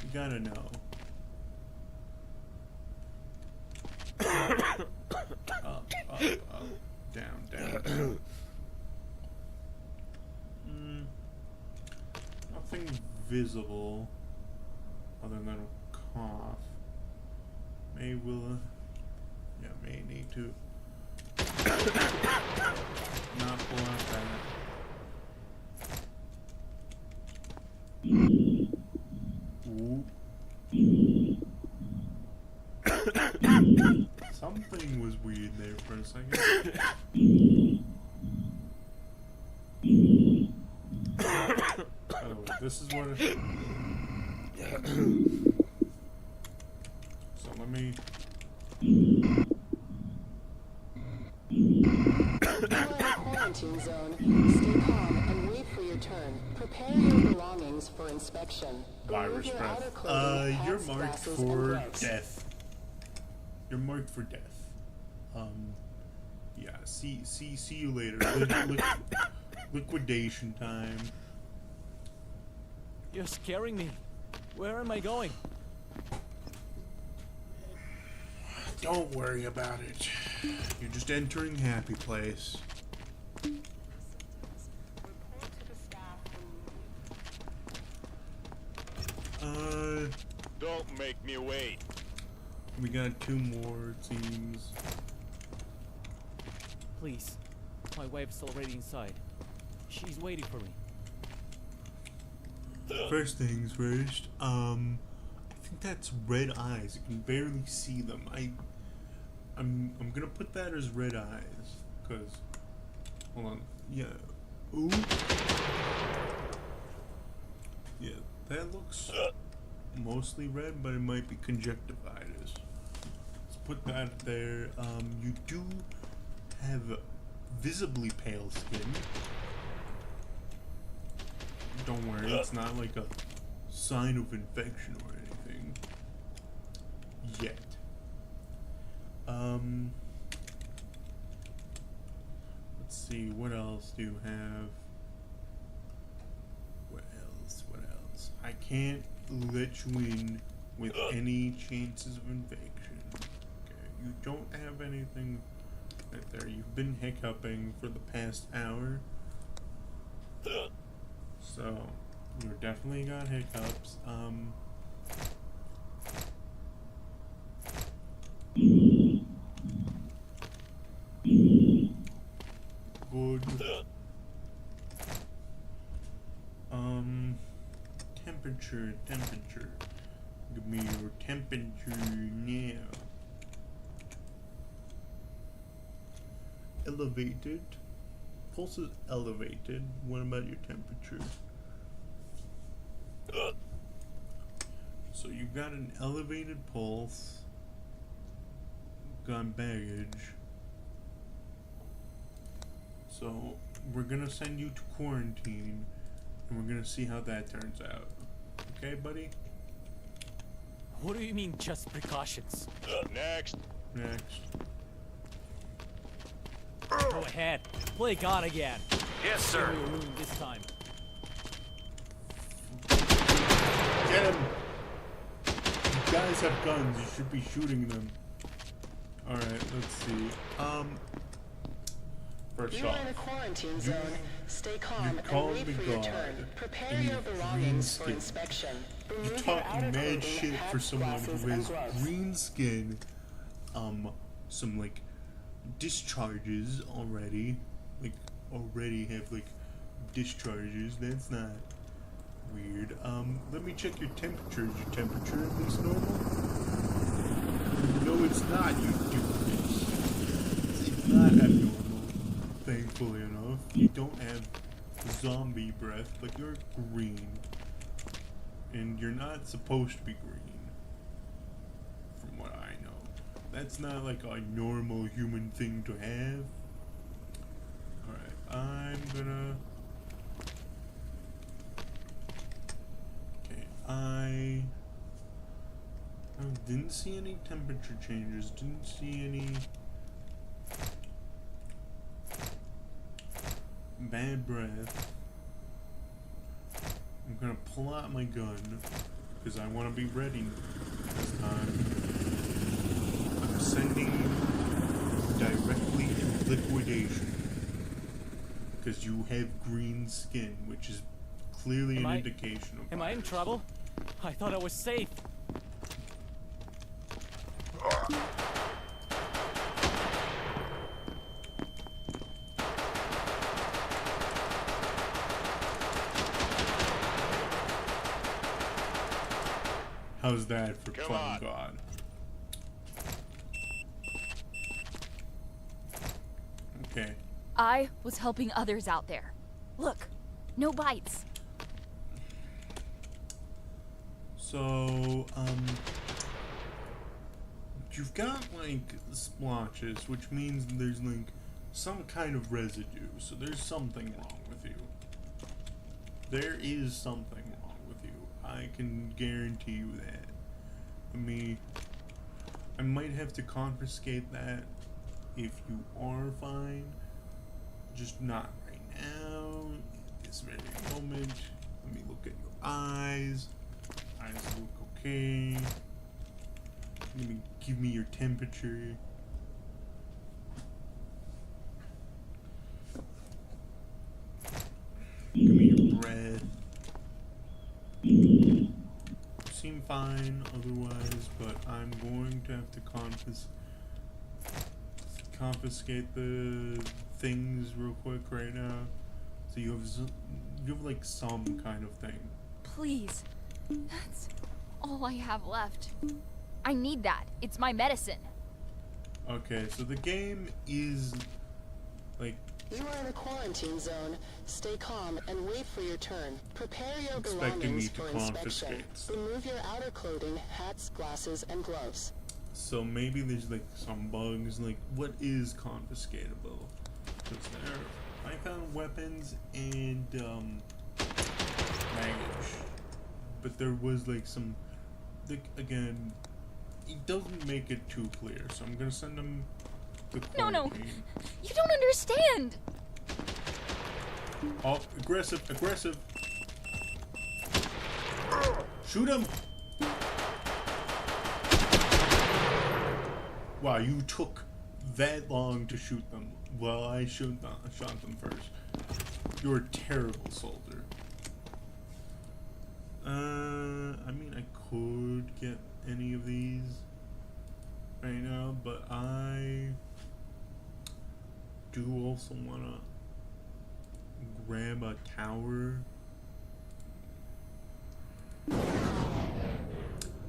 You gotta know. Up, down, down. Nothing visible other than a cough. May need to not pull out that. Ooh. Something was weird there for a second. Oh, this is what it... So let me... You are in a quarantine zone. Stay calm and wait for your turn. Prepare your belongings for inspection. Virus Remove your breath. outer clothing, You're hats, marked glasses, for and gloves. death. You're marked for death. Yeah, see you later. Liquidation time. You're scaring me. Where am I going? Don't worry about it. You're just entering happy place. Don't make me wait. We got 2 more, it seems. Please. My wife's already inside. She's waiting for me. First things first, I think that's red eyes. You can barely see them. I'm gonna put that as red eyes, cause, hold on, yeah, ooh, yeah, that looks mostly red, but it might be conjunctivitis. Let's put that there. You do have visibly pale skin. Don't worry, it's not like a sign of infection or anything yet. Let's see, what else do you have? What else? I can't let you in with any chances of infection. Okay, you don't have anything right there. You've been hiccuping for the past hour. So, you definitely got hiccups. Good. Temperature. Give me your temperature now. Elevated. Pulse is elevated. What about your temperature? So you've got an elevated pulse. Got baggage. So we're gonna send you to quarantine, and we're gonna see how that turns out. Okay, buddy? What do you mean, just precautions? Next. Go ahead. Play God again. Yes, sir. Your room this time. Get him! You guys have guns, you should be shooting them. Alright, let's see. First You off, are in a quarantine zone. Stay calm and called wait me for your God, turn. Prepare and your you're belongings for green-skinned. inspection. you're Remove your talking outer mad clothing, shit for hats, someone glasses, who and has gloves. green skin, some like discharges already. Like, already have, like, discharges. That's not weird. Let me check your temperature. Is your temperature at least normal? No, it's not, you doofus. It's not abnormal, thankfully enough. You don't have zombie breath, but you're green. And you're not supposed to be green, from what I know. That's not like a normal human thing to have. Alright, I'm gonna... Okay, I didn't see any temperature changes, didn't see any bad breath. I'm gonna pull out my gun, because I want to be ready this time. I'm sending directly to liquidation, because you have green skin, which is clearly an indication of Am I in virus. trouble? I thought I was safe. How's that for Come playing on. God? Okay. I was helping others out there. Look, no bites. So, you've got, like, splotches, which means there's, like, some kind of residue. So there's something wrong with you. There is something wrong with you. I can guarantee you that. I might have to confiscate that if you are fine. Just not right now. At this very moment. Let me look at your eyes. Eyes look okay. Give me your temperature. Give me your breath. Seem fine otherwise, but I'm going to have to confiscate the things real quick right now. So you have like some kind of thing. Please. That's all I have left. I need that. It's my medicine. Okay, so the game is like... You are in a quarantine zone. Stay calm and wait for your turn. Prepare your Expecting me belongings to for inspection. confiscate. Remove your outer clothing, hats, glasses, and gloves. So maybe there's like some bugs, like what is confiscatable? Because I found weapons and baggage. But there was like some, like, again, it doesn't make it too clear, so I'm gonna send them to quarantine. No, you don't understand. Oh, aggressive, aggressive. Shoot him. Wow, you took that long to shoot them. Well, I shot them first. You're a terrible soldier. I mean, I could get any of these right now, but I do also want to grab a tower.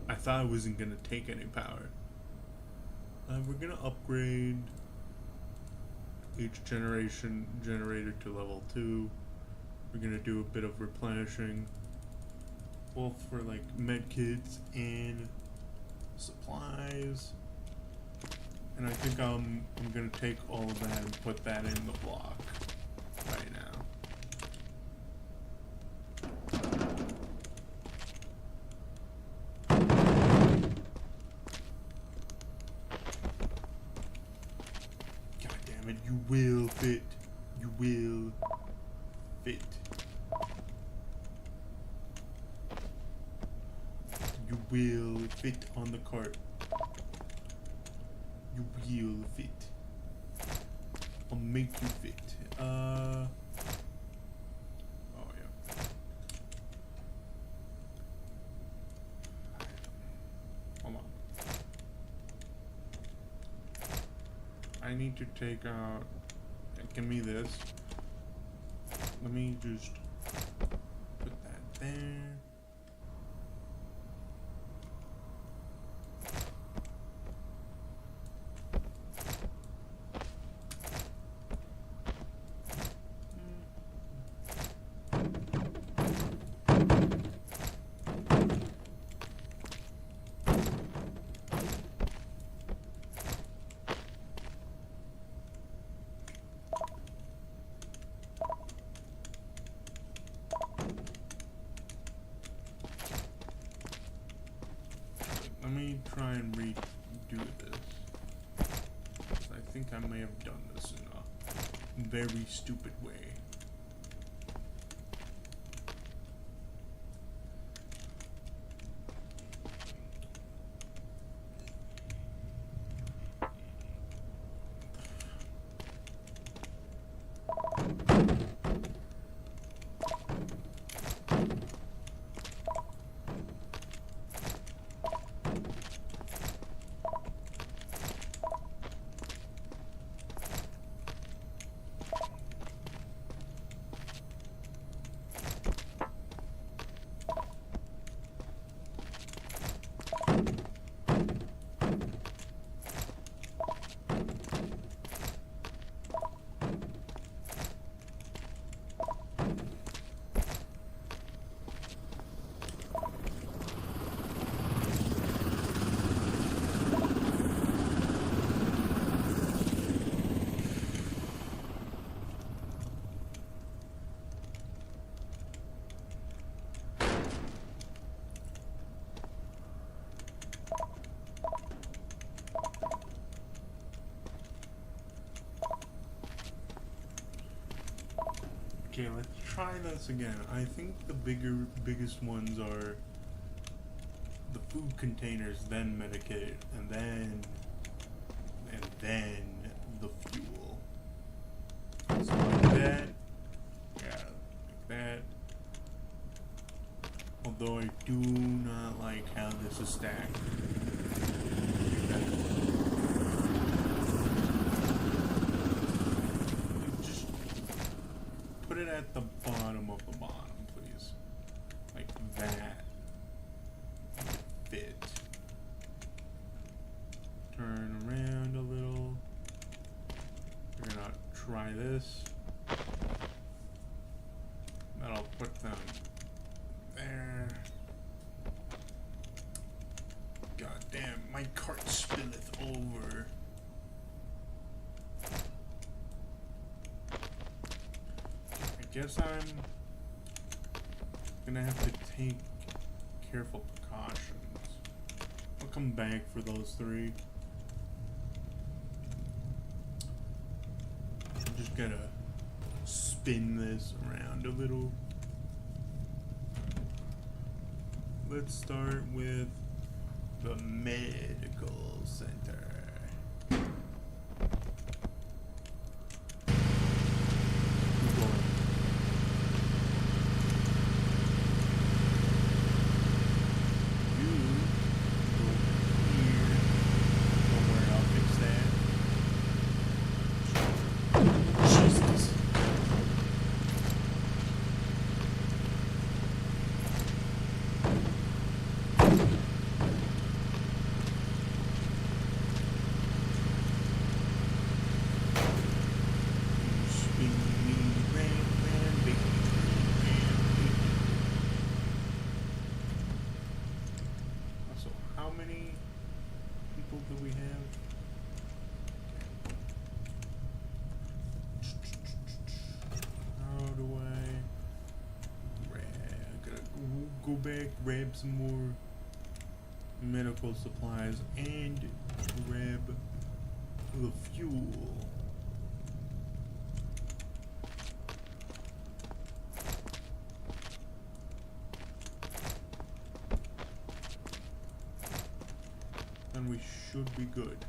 I thought I wasn't going to take any power. We're going to upgrade each generator to level 2. We're going to do a bit of replenishing, both for like medkits and supplies. And I think I'm going to take all of that and put that in the block right now. You will fit. You will fit. You will fit on the cart. You will fit. I'll make you fit. Oh yeah. Hold on. I I need to take out. Give me this. Let me just put that there. Let me try and redo this. I think I may have done this in a very stupid way. Okay, let's try this again. I think the biggest ones are the food containers, then Medicaid, and then the fuel. So like that, yeah, like that. Although I do not like how this is stacked. Put it at the bottom of the bottom, please. Like that. Fit. Turn around a little. We're gonna try this. That'll put them there. God damn, my cart spilleth over. I guess I'm gonna have to take careful precautions. I'll come back for those three. I'm just gonna spin this around a little. Let's start with the medical center. Go back, grab some more medical supplies, and grab the fuel. Then we should be good.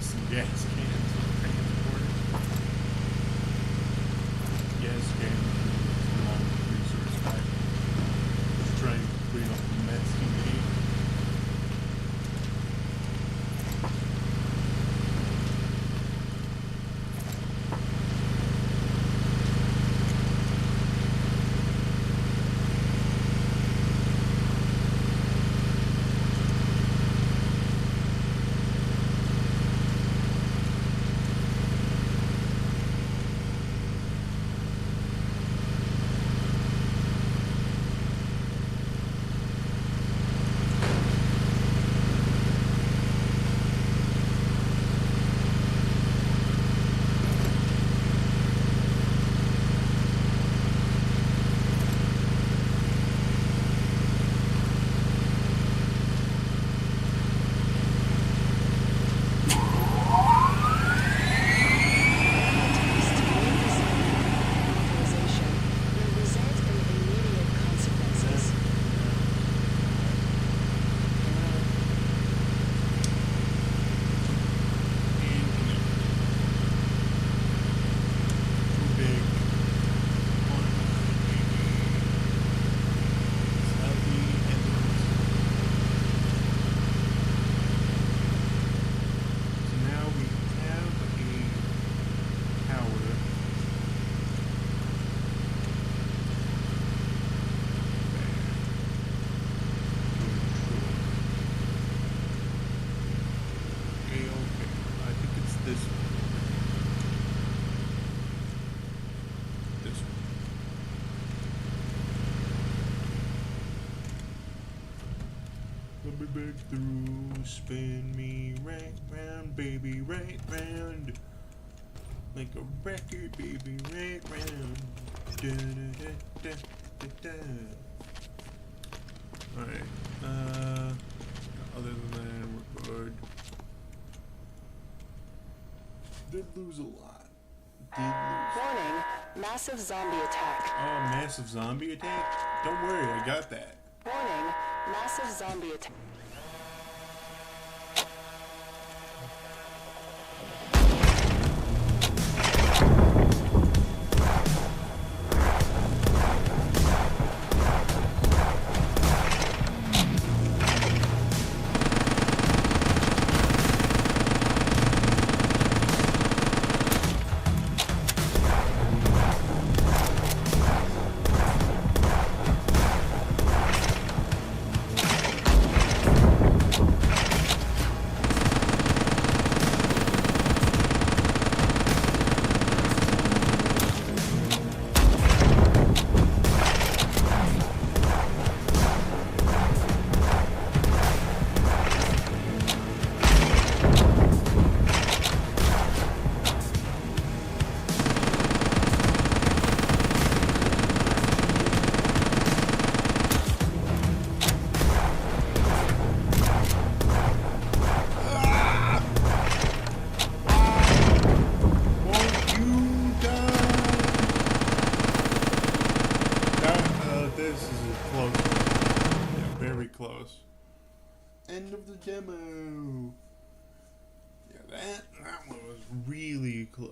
some gas cans transported. Gas cans is a long resource pack. Just trying to clean up the mess he made. Back through, spin me right round, baby, right round, like a record, baby, right round. Da, da, da, da, da, da. Alright, other than that, we're good. Did lose a lot. Warning, massive zombie attack. Oh, massive zombie attack? Don't worry, I got that. Warning, massive zombie attack. Close. End of the demo. Yeah, that one was really close.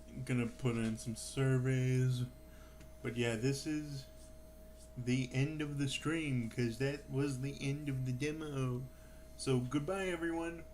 I'm gonna put in some surveys, but yeah, this is the end of the stream because that was the end of the demo. So goodbye everyone.